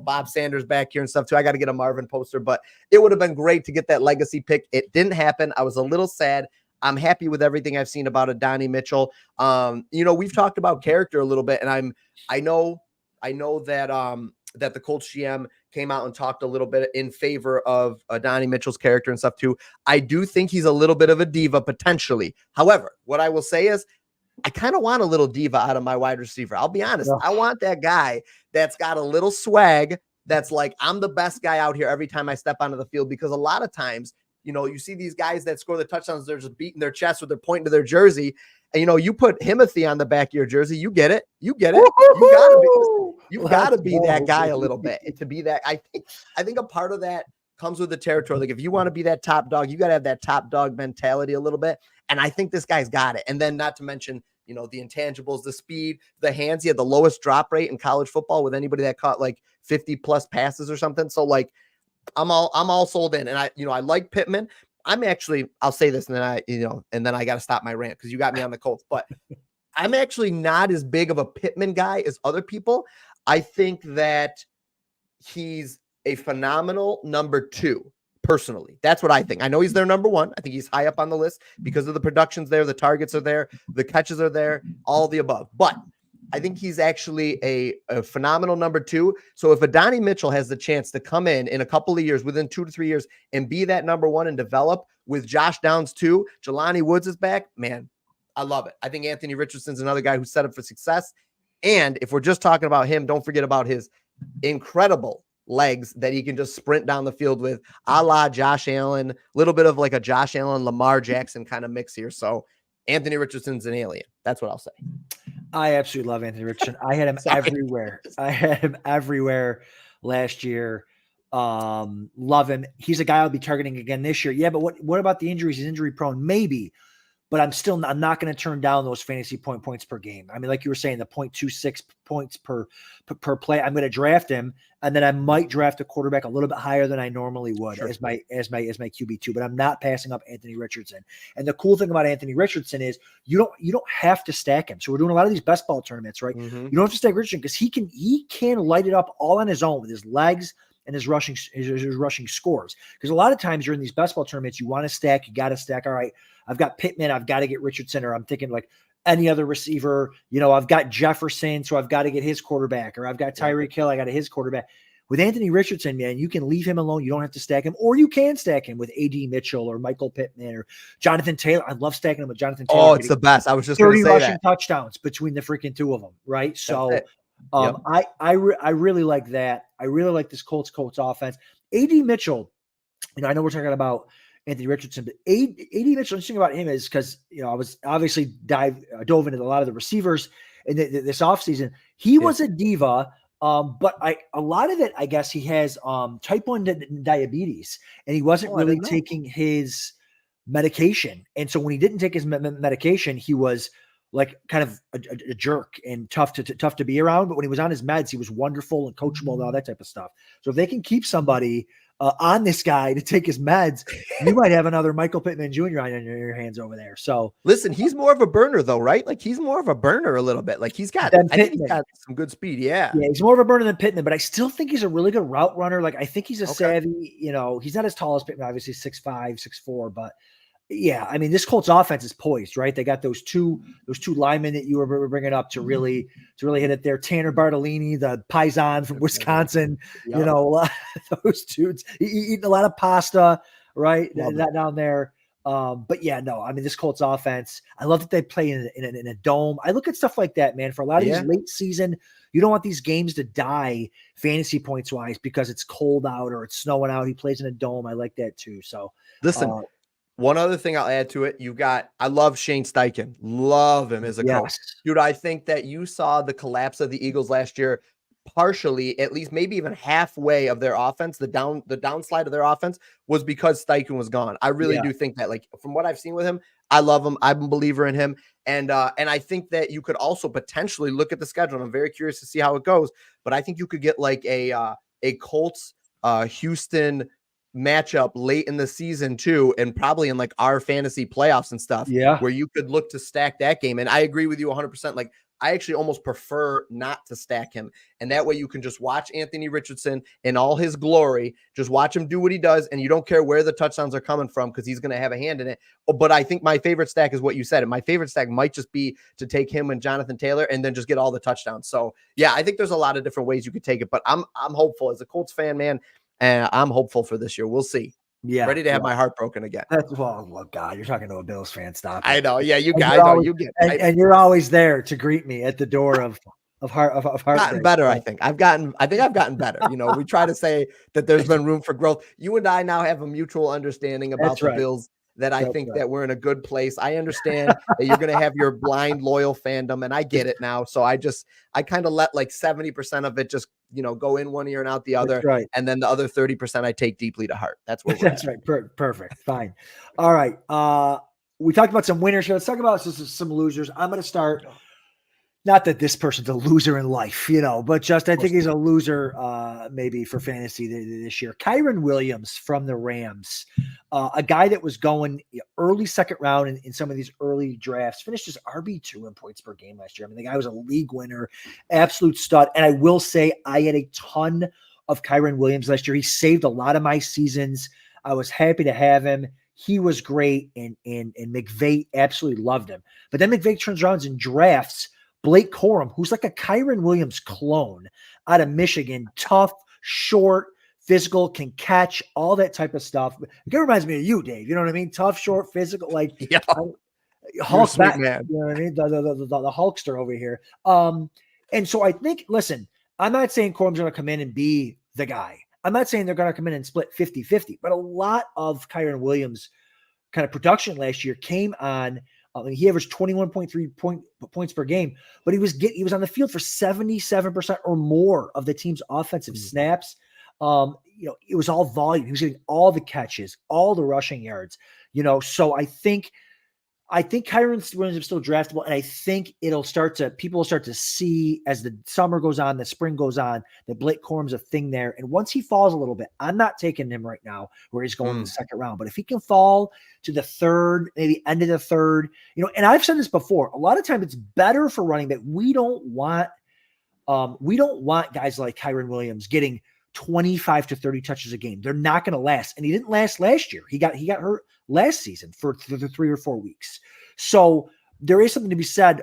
Bob Sanders back here and stuff too. I got to get a Marvin poster, but it would have been great to get that legacy pick. It didn't happen. I was a little sad. I'm happy with everything I've seen about Adonai Mitchell. We've talked about character a little bit, and I know that the Colts GM came out and talked a little bit in favor of Adonai Mitchell's character and stuff too. I do think he's a little bit of a diva potentially. However, what I will say is I kind of want a little diva out of my wide receiver. I'll be honest. I want that guy that's got a little swag, that's like, I'm the best guy out here every time I step onto the field, because a lot of times, you see these guys that score the touchdowns, they're just beating their chest with their pointing to their jersey. And, you put Himothy on the back of your jersey, you get it. You gotta be that guy a little bit to be that. I think a part of that comes with the territory. Like if you want to be that top dog, you got to have that top dog mentality a little bit. And I think this guy's got it. And then not to mention, the intangibles, the speed, the hands. He had the lowest drop rate in college football with anybody that caught like 50 plus passes or something. So like, I'm all sold in. And I like Pittman. I'll say this and then I got to stop my rant because you got me on the Colts, but I'm actually not as big of a Pittman guy as other people. I think that he's a phenomenal number 2. Personally, that's what I think. I know he's their number 1. I think he's high up on the list because of the productions there, the targets are there, the catches are there, all the above. But I think he's actually a phenomenal number 2. So if Adonai Mitchell has the chance to come in a couple of years, within 2 to 3 years, and be that number 1 and develop with Josh Downs too, Jelani Woods is back, man, I love it. I think Anthony Richardson's another guy who's set up for success. And if we're just talking about him, don't forget about his incredible legs that he can just sprint down the field with, a la Josh Allen, a little bit of like a Josh Allen, Lamar Jackson kind of mix here. So Anthony Richardson's an alien. That's what I'll say. I absolutely love Anthony Richardson. I had him everywhere. I had him everywhere last year. Love him. He's a guy I'll be targeting again this year. Yeah, but what about the injuries? He's injury prone, maybe. But I'm not going to turn down those fantasy points per game. I mean, like you were saying, the 0.26 points per play. I'm going to draft him, and then I might draft a quarterback a little bit higher than I normally would as my QB2. But I'm not passing up Anthony Richardson. And the cool thing about Anthony Richardson is you don't have to stack him. So we're doing a lot of these best ball tournaments, right? Mm-hmm. You don't have to stack Richardson because he can light it up all on his own with his legs and his rushing scores. Because a lot of times you're in these best ball tournaments, you want to stack, you got to stack. All right, I've got Pittman, I've got to get Richardson, or I'm thinking like any other receiver. I've got Jefferson, so I've got to get his quarterback, or I've got Tyreek Hill, I got his quarterback. With Anthony Richardson, man, you can leave him alone. You don't have to stack him, or you can stack him with A.D. Mitchell or Michael Pittman or Jonathan Taylor. I love stacking him with Jonathan Taylor. Oh, it's the best. I was just going to say 30 rushing touchdowns between the freaking two of them, right? So yep. I really like that. I really like this Colts offense. A.D. Mitchell, I know we're talking about Anthony Richardson, but A.D. Mitchell, interesting about him is because, I was obviously dove into a lot of the receivers in this offseason. He was a diva, but a lot of it, I guess he has type 1 diabetes, and he wasn't really taking his medication. And so when he didn't take his medication, he was like kind of a jerk and tough to be around. But when he was on his meds, he was wonderful and coachable and all that type of stuff. So if they can keep somebody on this guy to take his meds, you might have another Michael Pittman Jr. on your hands over there. So listen, he's more of a burner though, right? Like he's more of a burner a little bit. Like I think he's got some good speed. Yeah, he's more of a burner than Pittman, but I still think he's a really good route runner. Like I think he's a savvy, he's not as tall as Pittman, obviously 6'5", 6'4", but yeah, I mean, this Colts offense is poised, right? They got those two linemen that you were bringing up to really hit it there. Tanner Bartolini, the Paisan from Wisconsin, those dudes eating a lot of pasta, right? That down there. But yeah, no, I mean, this Colts offense, I love that they play in a dome. I look at stuff like that, man. For a lot of these late season, you don't want these games to die fantasy points wise because it's cold out or it's snowing out. He plays in a dome. I like that too. So listen. One other thing I'll add to it, I love Shane Steichen. Love him as a coach. Dude, I think that you saw the collapse of the Eagles last year, partially, at least maybe even halfway of their offense, the downslide of their offense was because Steichen was gone. I really do think that, like, from what I've seen with him, I love him. I'm a believer in him. And I think that you could also potentially look at the schedule. And I'm very curious to see how it goes, but I think you could get like a Colts Houston matchup late in the season too, and probably in like our fantasy playoffs and stuff, where you could look to stack that game. And I agree with you 100%. Like I actually almost prefer not to stack him, and that way you can just watch Anthony Richardson in all his glory, just watch him do what he does, and you don't care where the touchdowns are coming from because he's going to have a hand in it. But I think my favorite stack is what you said, and my favorite stack might just be to take him and Jonathan Taylor and then just get all the touchdowns. So yeah, I think there's a lot of different ways you could take it, but I'm hopeful as a Colts fan, man. And I'm hopeful for this year. We'll see. Yeah. Ready to have my heart broken again. Well, God, you're talking to a Bills fan. Stop it. I know. Yeah, you guys know. You get it. And you're always there to greet me at the door of heart. Gotten better, I think. I've gotten better. We try to say that there's been room for growth. You and I now have a mutual understanding about the Bills that I think that we're in a good place. I understand that you're going to have your blind loyal fandom, and I get it now. So I kind of let like 70% of it just, go in one ear and out the other. Right. And then the other 30% I take deeply to heart. That's what That's right. Perfect. Fine. All right. We talked about some winners here. Let's talk about some losers. I'm going to start Not that this person's a loser in life, but just I think he's a loser maybe for fantasy this year. Kyren Williams from the Rams, a guy that was going early second round in some of these early drafts, finished as RB2 in points per game last year. I mean, the guy was a league winner, absolute stud. And I will say I had a ton of Kyren Williams last year. He saved a lot of my seasons. I was happy to have him. He was great, and McVay absolutely loved him. But then McVay turns around and drafts Blake Corum, who's like a Kyren Williams clone out of Michigan, tough, short, physical, can catch, all that type of stuff. It reminds me of you, Dave. You know what I mean? Tough, short, physical, like Hulk back, man. You know what I mean? The Hulkster over here. And so I think, listen, I'm not saying Corum's going to come in and be the guy. I'm not saying they're going to come in and split 50-50, but a lot of Kyren Williams kind of production last year came on. He averaged 21.3 points per game, but he was on the field for 77% or more of the team's offensive snaps. It was all volume. He was getting all the catches, all the rushing yards. So I think Kyren Williams is still draftable, and I think people will start to see as the summer goes on, the spring goes on, that Blake Corum's a thing there. And once he falls a little bit, I'm not taking him right now where he's going in the second round. But if he can fall to the third, maybe end of the third, and I've said this before, a lot of times it's better for running back. We don't want guys like Kyren Williams getting 25 to 30 touches a game. They're not going to last. And he didn't last last year. He got hurt last season for the 3 or 4 weeks. So there is something to be said,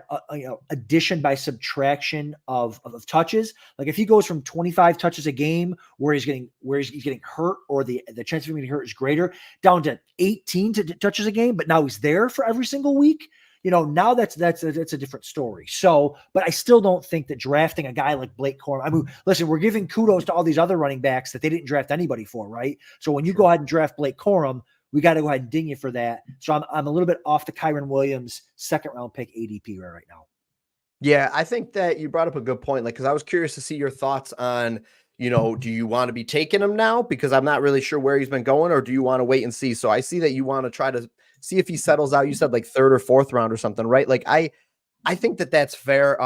addition by subtraction of touches. Like if he goes from 25 touches a game where he's getting hurt, or the chance of him getting hurt is greater, down to 18 touches a game, but now he's there for every single week. Now that's a different story. So, but I still don't think that drafting a guy like Blake Corum, I mean, listen, we're giving kudos to all these other running backs that they didn't draft anybody for, right? So when you go ahead and draft Blake Corum, we got to go ahead and ding you for that. So I'm a little bit off the Kyren Williams second round pick ADP right now. Yeah, I think that you brought up a good point. Because I was curious to see your thoughts on, do you want to be taking him now? Because I'm not really sure where he's been going, or do you want to wait and see? So I see that you want to try to see if he settles out. You said like third or fourth round or something, right? Like I think that that's fair.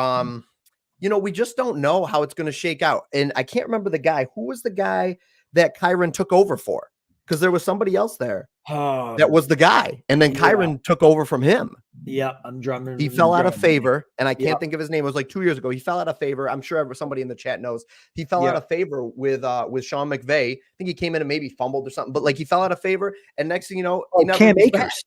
We just don't know how it's going to shake out. And I can't remember the guy. Who was the guy that Kyren took over for? Because there was somebody else there that was the guy. And then Kyren took over from him. Yeah, I'm drumming. He fell out of favor, and I can't think of his name. It was like 2 years ago. He fell out of favor. I'm sure somebody in the chat knows. He fell out of favor with Sean McVay. I think he came in and maybe fumbled or something, but like he fell out of favor. And next thing you know, Cam Akers.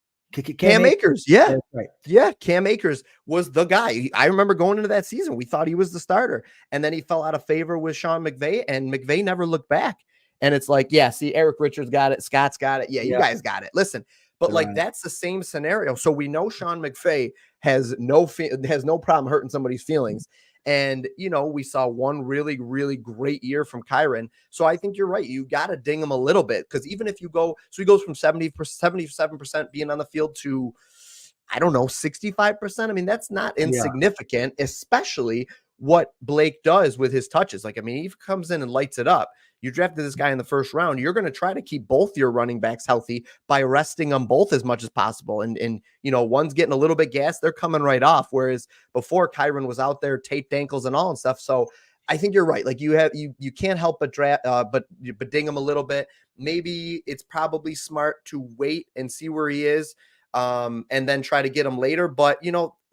Cam Akers. Yeah. That's right. Yeah. Cam Akers was the guy. I remember going into that season, we thought he was the starter. And then he fell out of favor with Sean McVay, and McVay never looked back. And it's like, yeah, see, Eric Richards got it. Scott's got it. Yeah, you guys got it. Listen, but that's the same scenario. So we know Sean McVay has no problem hurting somebody's feelings. And, we saw one really, really great year from Kyren. So I think you're right. You got to ding him a little bit, because even if he goes from 77% being on the field to, 65%. I mean, that's not insignificant, especially what Blake does with his touches. Like, I mean, he comes in and lights it up. You drafted this guy in the first round. You're going to try to keep both your running backs healthy by resting them both as much as possible. And one's getting a little bit gassed. They're coming right off. Whereas before, Kyren was out there taped ankles and all and stuff. So I think you're right. Like you can't help but draft, but ding him a little bit. Maybe it's probably smart to wait and see where he is, and then try to get him later. But,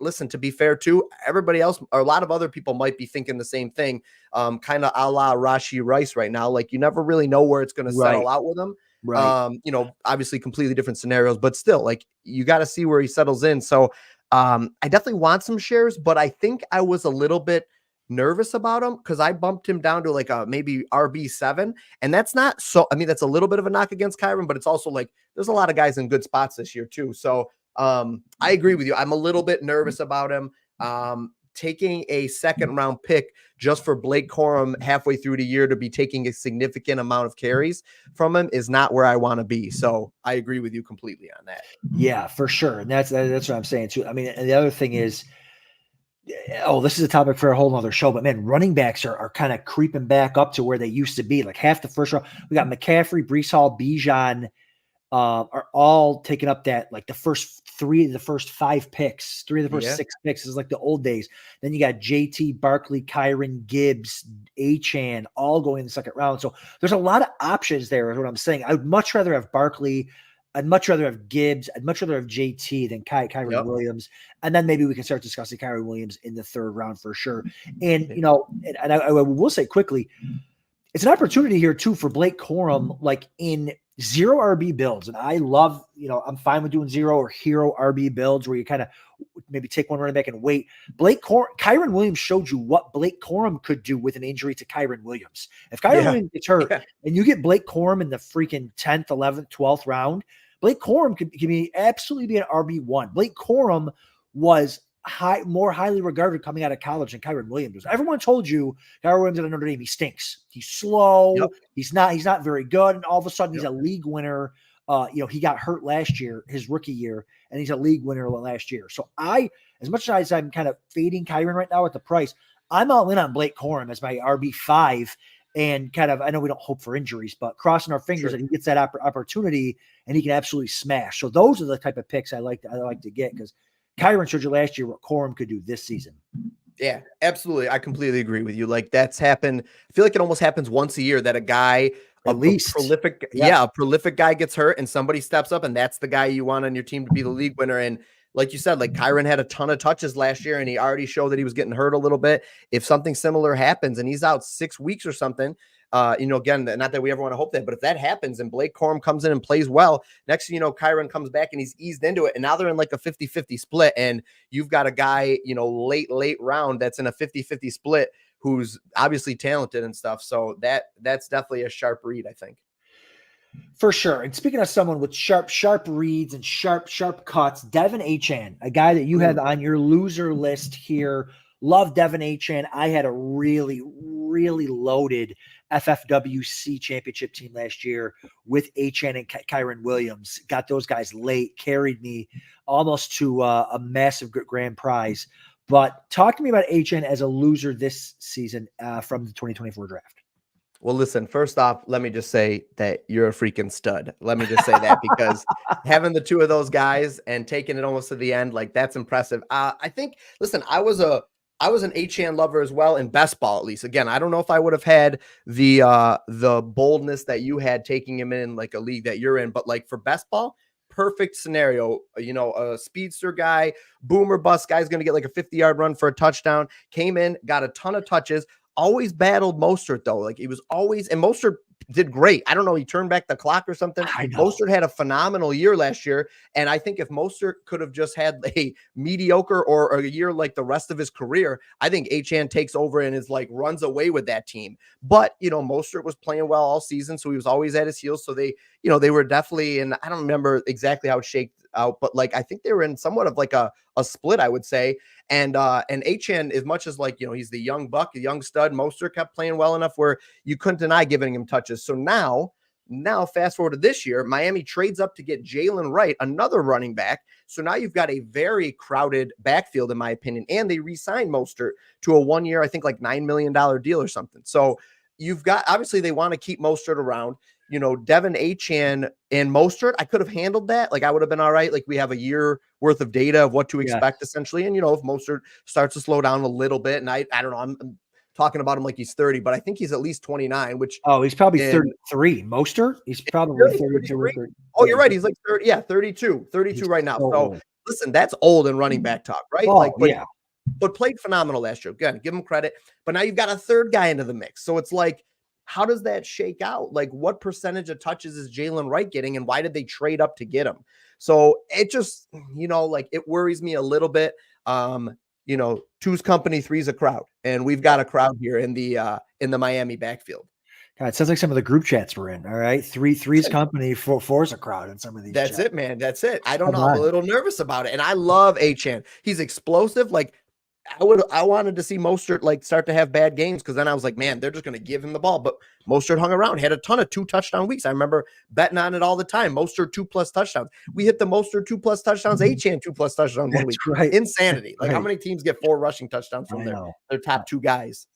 listen, to be fair too, everybody else, or a lot of other people might be thinking the same thing, kind of a la Rashee Rice right now. Like you never really know where it's going to settle out with him. Right. Obviously completely different scenarios, but still, like you got to see where he settles in. So I definitely want some shares, but I think I was a little bit nervous about him because I bumped him down to like a maybe RB7. And that's not so, I mean, that's a little bit of a knock against Kyren, but it's also like there's a lot of guys in good spots this year too. So I agree with you. I'm a little bit nervous about him. Taking a second round pick just for Blake Corum halfway through the year to be taking a significant amount of carries from him is not where I want to be. So I agree with you completely on that. Yeah, for sure. And that's what I'm saying too. I mean, and the other thing is, this is a topic for a whole nother show, but man, running backs are kind of creeping back up to where they used to be. Like half the first round, we got McCaffrey, Breece Hall, Bijan, are all taking up that, like the first 5 picks, 3 of the first 6 picks is like the old days. Then you got JT, Barkley, Kyron, Gibbs, Achane, all going in the second round. So there's a lot of options there is what I'm saying. I would much rather have Barkley. I'd much rather have Gibbs. I'd much rather have JT than Kyron Williams. And then maybe we can start discussing Kyron Williams in the third round for sure. And, and I will say quickly, it's an opportunity here too for Blake Corum, like in 0 RB builds. And I love, I'm fine with doing 0 or hero RB builds where you kind of maybe take one running back and wait. Kyron Williams showed you what Blake Corum could do with an injury to Kyron Williams. If Kyron Williams gets hurt and you get Blake Corum in the freaking 10th, 11th, 12th round, Blake Corum can absolutely be an RB1. Blake Corum was more highly regarded coming out of college than Kyron Williams was. Everyone told you Kyron Williams at Notre Dame, he stinks. He's slow. Yep. He's not very good. And all of a sudden he's a league winner. He got hurt last year, his rookie year, and he's a league winner last year. So as much as I'm kind of fading Kyron right now at the price, I'm all in on Blake Corum as my RB5 and kind of, I know we don't hope for injuries, but crossing our fingers that he gets that opportunity and he can absolutely smash. So those are the type of picks I like to get because Kyron showed you last year what Corum could do this season. Yeah, absolutely. I completely agree with you. Like that's happened. I feel like it almost happens once a year that a guy, a prolific guy gets hurt and somebody steps up and that's the guy you want on your team to be the league winner. And like you said, like Kyron had a ton of touches last year and he already showed that he was getting hurt a little bit. If something similar happens and he's out 6 weeks or something, again, not that we ever want to hope that, but if that happens and Blake Corum comes in and plays well, next thing you know, Kyron comes back and he's eased into it. And now they're in like a 50-50 split. And you've got a guy, late round that's in a 50-50 split who's obviously talented and stuff. So that's definitely a sharp read, I think. For sure. And speaking of someone with sharp reads and sharp cuts, Devon Achane, a guy that you have on your loser list here. Love Devon Achane. I had a really, really loaded FFWC championship team last year with Achane and Kyron Williams. Got those guys late, carried me almost to a massive grand prize. But talk to me about Achane as a loser this season from the 2024 draft. Well, listen, first off, let me just say that you're a freaking stud. Let me just say that because having the two of those guys and taking it almost to the end, like that's impressive. I think, listen, I was an Achane lover as well in best ball, at least. Again, I don't know if I would have had the boldness that you had taking him in like a league that you're in, but like for best ball, perfect scenario, a speedster guy, boomer bust guy's going to get like a 50-yard run for a touchdown, came in, got a ton of touches. Always battled Mostert though. Like he was always, and Mostert did great. I don't know. He turned back the clock or something. Mostert had a phenomenal year last year. And I think if Mostert could have just had a mediocre or a year like the rest of his career, I think Achane takes over and is like runs away with that team. But, Mostert was playing well all season. So he was always at his heels. So they were definitely, and I don't remember exactly how it shaked out, but like, I think they were in somewhat of like a split, I would say. And Achane, as much as like, he's the young buck, a young stud, Mostert kept playing well enough where you couldn't deny giving him touches. So now fast forward to this year, Miami trades up to get Jalen Wright, another running back. So now you've got a very crowded backfield, in my opinion. And they re-signed Mostert to a 1 year, I think like $9 million deal or something. So you've got, obviously they want to keep Mostert around. Devon Achane and Mostert, I could have handled that. Like I would have been all right. Like we have a year worth of data of what to expect essentially. And, if Mostert starts to slow down a little bit and I don't know, I'm talking about him like he's 30, but I think he's at least 29, which. Oh, he's probably 33. Mostert? He's probably 32. Oh, you're right. He's like 30. Yeah. 32 right now. So listen, that's old in running back talk, right? But played phenomenal last year. Again, give him credit. But now you've got a third guy into the mix. So it's like, how does that shake out? Like what percentage of touches is Jalen Wright getting and why did they trade up to get him? So it just, like it worries me a little bit. Two's company, three's a crowd. And we've got a crowd here in the Miami backfield. God, it sounds like some of the group chats we're in. All right. Three's company, four's a crowd in some of these. That's chats. It, man. That's it. I don't know. I'm a little nervous about it. And I love Achane. He's explosive. Like, I wanted to see Mostert like start to have bad games because then I was like, man, they're just going to give him the ball. But Mostert hung around, had a ton of 2 touchdown weeks. I remember betting on it all the time. Mostert 2+ touchdowns. We hit the Mostert 2+ touchdowns, Achane 2+ touchdowns one week. Right. Insanity. Like how many teams get 4 rushing touchdowns from their top 2 guys?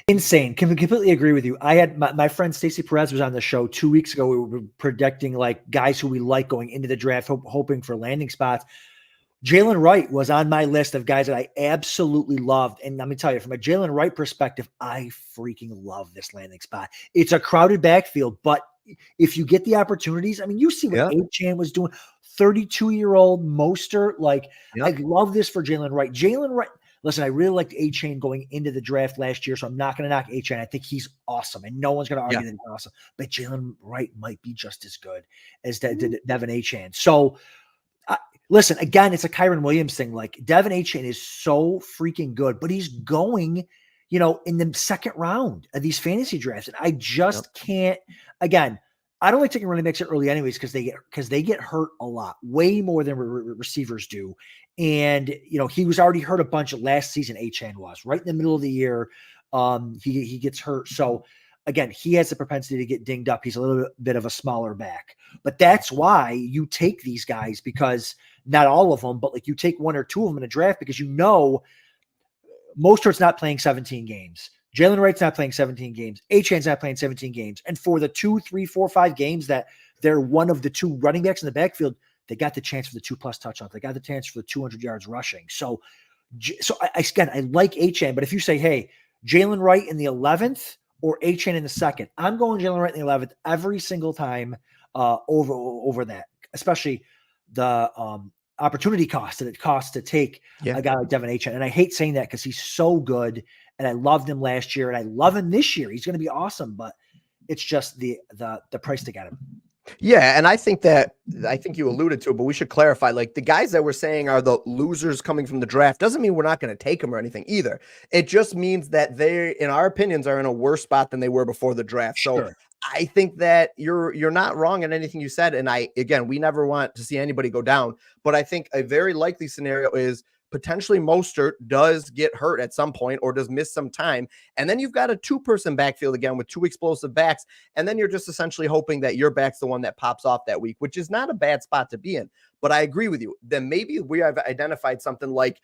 Insane. Completely agree with you. I had my friend Stacey Perez was on the show 2 weeks ago. We were predicting like guys who we like going into the draft, hoping for landing spots. Jalen Wright was on my list of guys that I absolutely loved. And let me tell you, from a Jalen Wright perspective, I freaking love this landing spot. It's a crowded backfield, but if you get the opportunities, I mean, you see what Achane was doing, 32-year-old Mostert. Like, I love this for Jalen Wright. Jalen Wright, listen, I really liked Achane going into the draft last year, so I'm not going to knock Achane. I think he's awesome, and no one's going to argue that he's awesome. But Jalen Wright might be just as good as Devon Achane. So, listen, again, it's a Kyron Williams thing. Like, Devon Achane is so freaking good, but he's going, in the second round of these fantasy drafts. And I just can't, again, I don't like taking running backs early anyways, because they get hurt a lot, way more than receivers do. And, he was already hurt a bunch last season. Achane was right in the middle of the year. He gets hurt. So again, he has the propensity to get dinged up. He's a little bit of a smaller back, but that's why you take these guys, because not all of them, but like you take one or two of them in a draft, because Mostert's not playing 17 games. Jalen Wright's not playing 17 games. Achane's not playing 17 games. And for the 2, 3, 4, 5 games that they're one of the two running backs in the backfield, they got the chance for the 2+ touchdowns. They got the chance for the 200 yards rushing. So I like Achane, but if you say, hey, Jalen Wright in the 11th or Achane in the 2nd, I'm going Jalen Wright in the 11th every single time over that, especially the opportunity cost that it costs to take a guy like Devon Achane. And I hate saying that because he's so good, and I loved him last year, and I love him this year. He's going to be awesome, but it's just the price to get him. Yeah, and I think you alluded to it, but we should clarify, like, the guys that we're saying are the losers coming from the draft doesn't mean we're not going to take them or anything either. It just means that they, in our opinions, are in a worse spot than they were before the draft. So I think that you're not wrong in anything you said. And we never want to see anybody go down, but I think a very likely scenario is potentially Mostert does get hurt at some point or does miss some time. And then you've got a 2-person backfield again with 2 explosive backs. And then you're just essentially hoping that your back's the one that pops off that week, which is not a bad spot to be in. But I agree with you. Then maybe we have identified something like,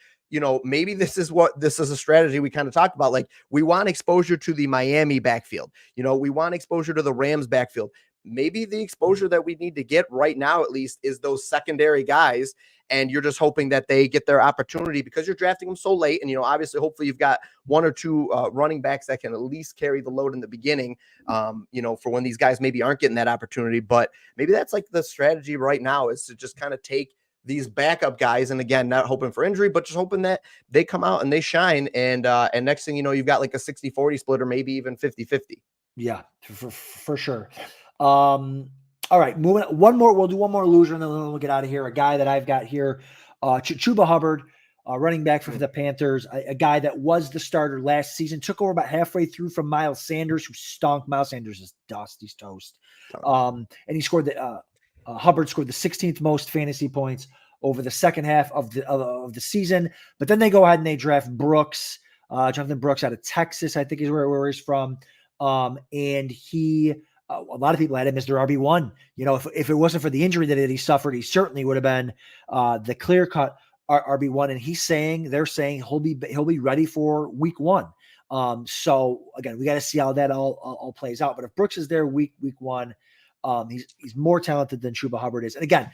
maybe this is a strategy we kind of talked about. Like, we want exposure to the Miami backfield. We want exposure to the Rams backfield. Maybe the exposure that we need to get right now, at least, is those secondary guys. And you're just hoping that they get their opportunity because you're drafting them so late. And, obviously, hopefully you've got 1 or 2 running backs that can at least carry the load in the beginning, for when these guys maybe aren't getting that opportunity. But maybe that's like the strategy right now, is to just kind of take these backup guys. And again, not hoping for injury, but just hoping that they come out and they shine. And next thing you know, you've got like a 60-40 split or maybe even 50-50. Yeah, for sure. All right, moving on. One more. We'll do one more loser, and then we'll get out of here. A guy that I've got here, Chuba Hubbard, running back for the Panthers, a guy that was the starter last season, took over about halfway through from Miles Sanders, who stunk. Miles Sanders is dust. He's toast. And he scored Hubbard scored the 16th most fantasy points over the second half of the season. But then they go ahead and they draft Brooks, Jonathan Brooks out of Texas, I think is where he's from. And he. A lot of people had him as their RB1. If it wasn't for the injury that he suffered, he certainly would have been the clear-cut RB1. And they're saying he'll be ready for week 1. So again, we got to see how that all plays out. But if Brooks is there week 1, he's more talented than Chuba Hubbard is. And again,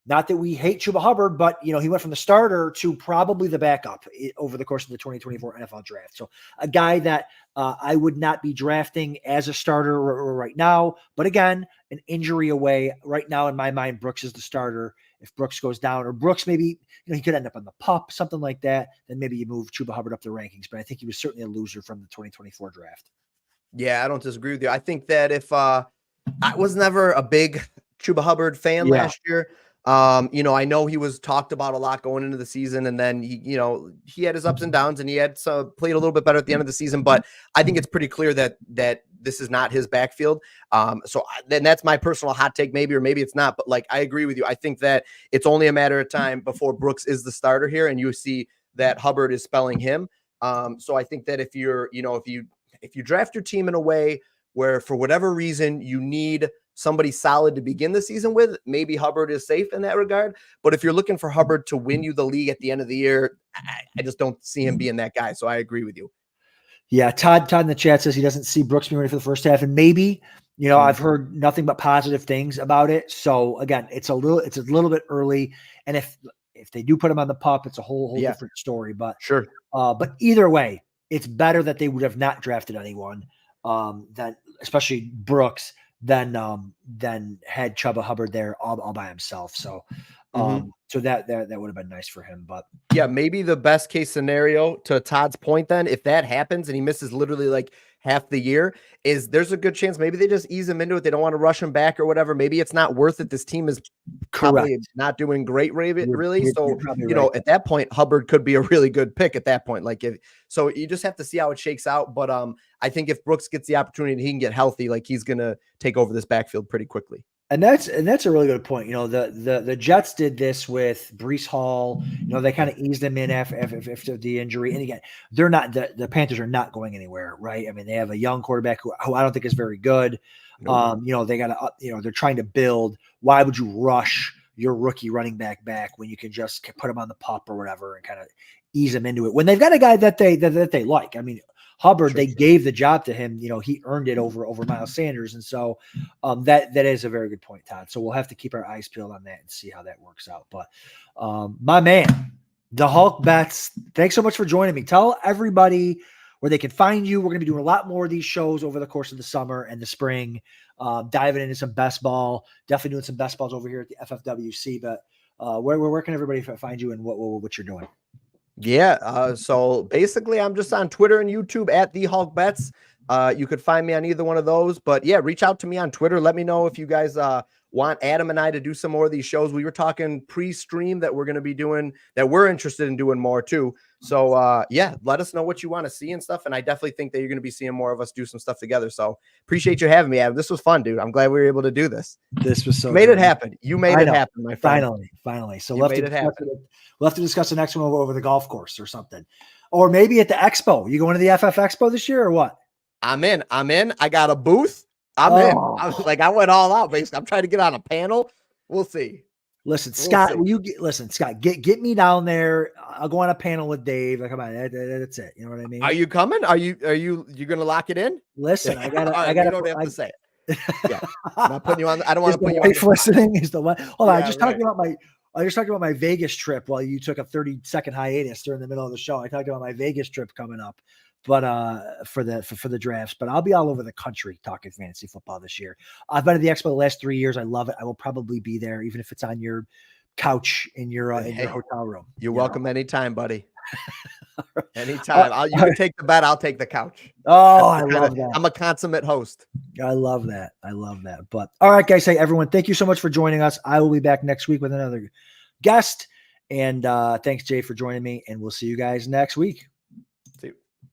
not that we hate Chuba Hubbard, but he went from the starter to probably the backup over the course of the 2024 NFL draft. So a guy that I would not be drafting as a starter right now. But again, an injury away right now in my mind. Brooks is the starter. If Brooks goes down, or Brooks maybe he could end up on the pup, something like that, then maybe you move Chuba Hubbard up the rankings. But I think he was certainly a loser from the 2024 draft. Yeah, I don't disagree with you. I think that if I was never a big Chuba Hubbard fan last year. I know he was talked about a lot going into the season, and then he had his ups and downs, and he had played a little bit better at the end of the season. But I think it's pretty clear that this is not his backfield. So then that's my personal hot take, maybe, or maybe it's not. But like, I agree with you. I think that it's only a matter of time before Brooks is the starter here, and you see that Hubbard is spelling him. So I think that if you draft your team in a way where for whatever reason you need somebody solid to begin the season with, maybe Hubbard is safe in that regard. But if you're looking for Hubbard to win you the league at the end of the year, I just don't see him being that guy. So I agree with you. Yeah, Todd in the chat says he doesn't see Brooks being ready for the first half, and maybe, I've heard nothing but positive things about it. So again, it's a little bit early, and if they do put him on the pup, it's a whole different story. But Sure. But either way, it's better that they would have not drafted anyone, than especially Brooks, than had Chuba Hubbard there all by himself. So, so that would have been nice for him. But yeah, maybe the best case scenario, to Todd's point, then, if that happens and he misses literally like half the year, is there's a good chance maybe they just ease him into it. They don't want to rush him back or whatever. Maybe it's not worth it. This team is probably not doing great, really. So, at that point, Hubbard could be a really good pick at that point. So you just have to see how it shakes out. But I think if Brooks gets the opportunity and he can get healthy, like, he's going to take over this backfield pretty quickly. And that's a really good point. The Jets did this with Breece Hall. They kind of eased him in after the injury. And again, they're not the Panthers are not going anywhere, right? I mean, they have a young quarterback who I don't think is very good. They got to they're trying to build. Why would you rush your rookie running back when you can just put him on the pup or whatever and kind of ease him into it when they've got a guy that they like? I mean, Hubbard, they gave the job to him. He earned it over Miles Sanders. And so that is a very good point, Todd. So we'll have to keep our eyes peeled on that and see how that works out. But my man, the Hulk Bets, thanks so much for joining me. Tell everybody where they can find you. We're going to be doing a lot more of these shows over the course of the summer and the spring, diving into some best ball, definitely doing some best balls over here at the FFWC. But where can everybody find you and what you're doing? Yeah. So basically, I'm just on Twitter and YouTube at The Hulk Bets. You could find me on either one of those. But yeah, reach out to me on Twitter. Let me know if you guys want Adam and I to do some more of these shows. We were talking pre-stream that we're going to be doing, that we're interested in doing more too. So yeah, let us know what you want to see and stuff. And I definitely think that you're going to be seeing more of us do some stuff together. So appreciate you having me, Adam. This was fun, dude. I'm glad we were able to do this. This was so made it happen. You made it happen, my friend. Finally. So we'll have to discuss the next one over the golf course or something, or maybe at the expo. You going to the FF Expo this year or what? I'm in. I got a booth. I'm in. I went all out, basically. I'm trying to get on a panel. We'll see. Listen, Scott, Scott, get me down there. I'll go on a panel with Dave. Come on, that's it. You know what I mean? Are you coming? Are you going to lock it in? Listen, I got you don't have to say it. Yeah. I'm not putting you on. I don't want to put you on. Listening is the one. Hold on. I just talking about my Vegas trip while you took a 30-second hiatus during the middle of the show. I talked about my Vegas trip coming up, but for the drafts. But I'll be all over the country talking fantasy football this year. I've been to the Expo the last 3 years. I love it. I will probably be there, even if it's on your couch in your hotel room. You're welcome anytime, buddy. Anytime. You can take the bed. I'll take the couch. I love that. I'm a consummate host. I love that. But all right, guys. Hey, everyone. Thank you so much for joining us. I will be back next week with another guest. And thanks, Jay, for joining me. And we'll see you guys next week.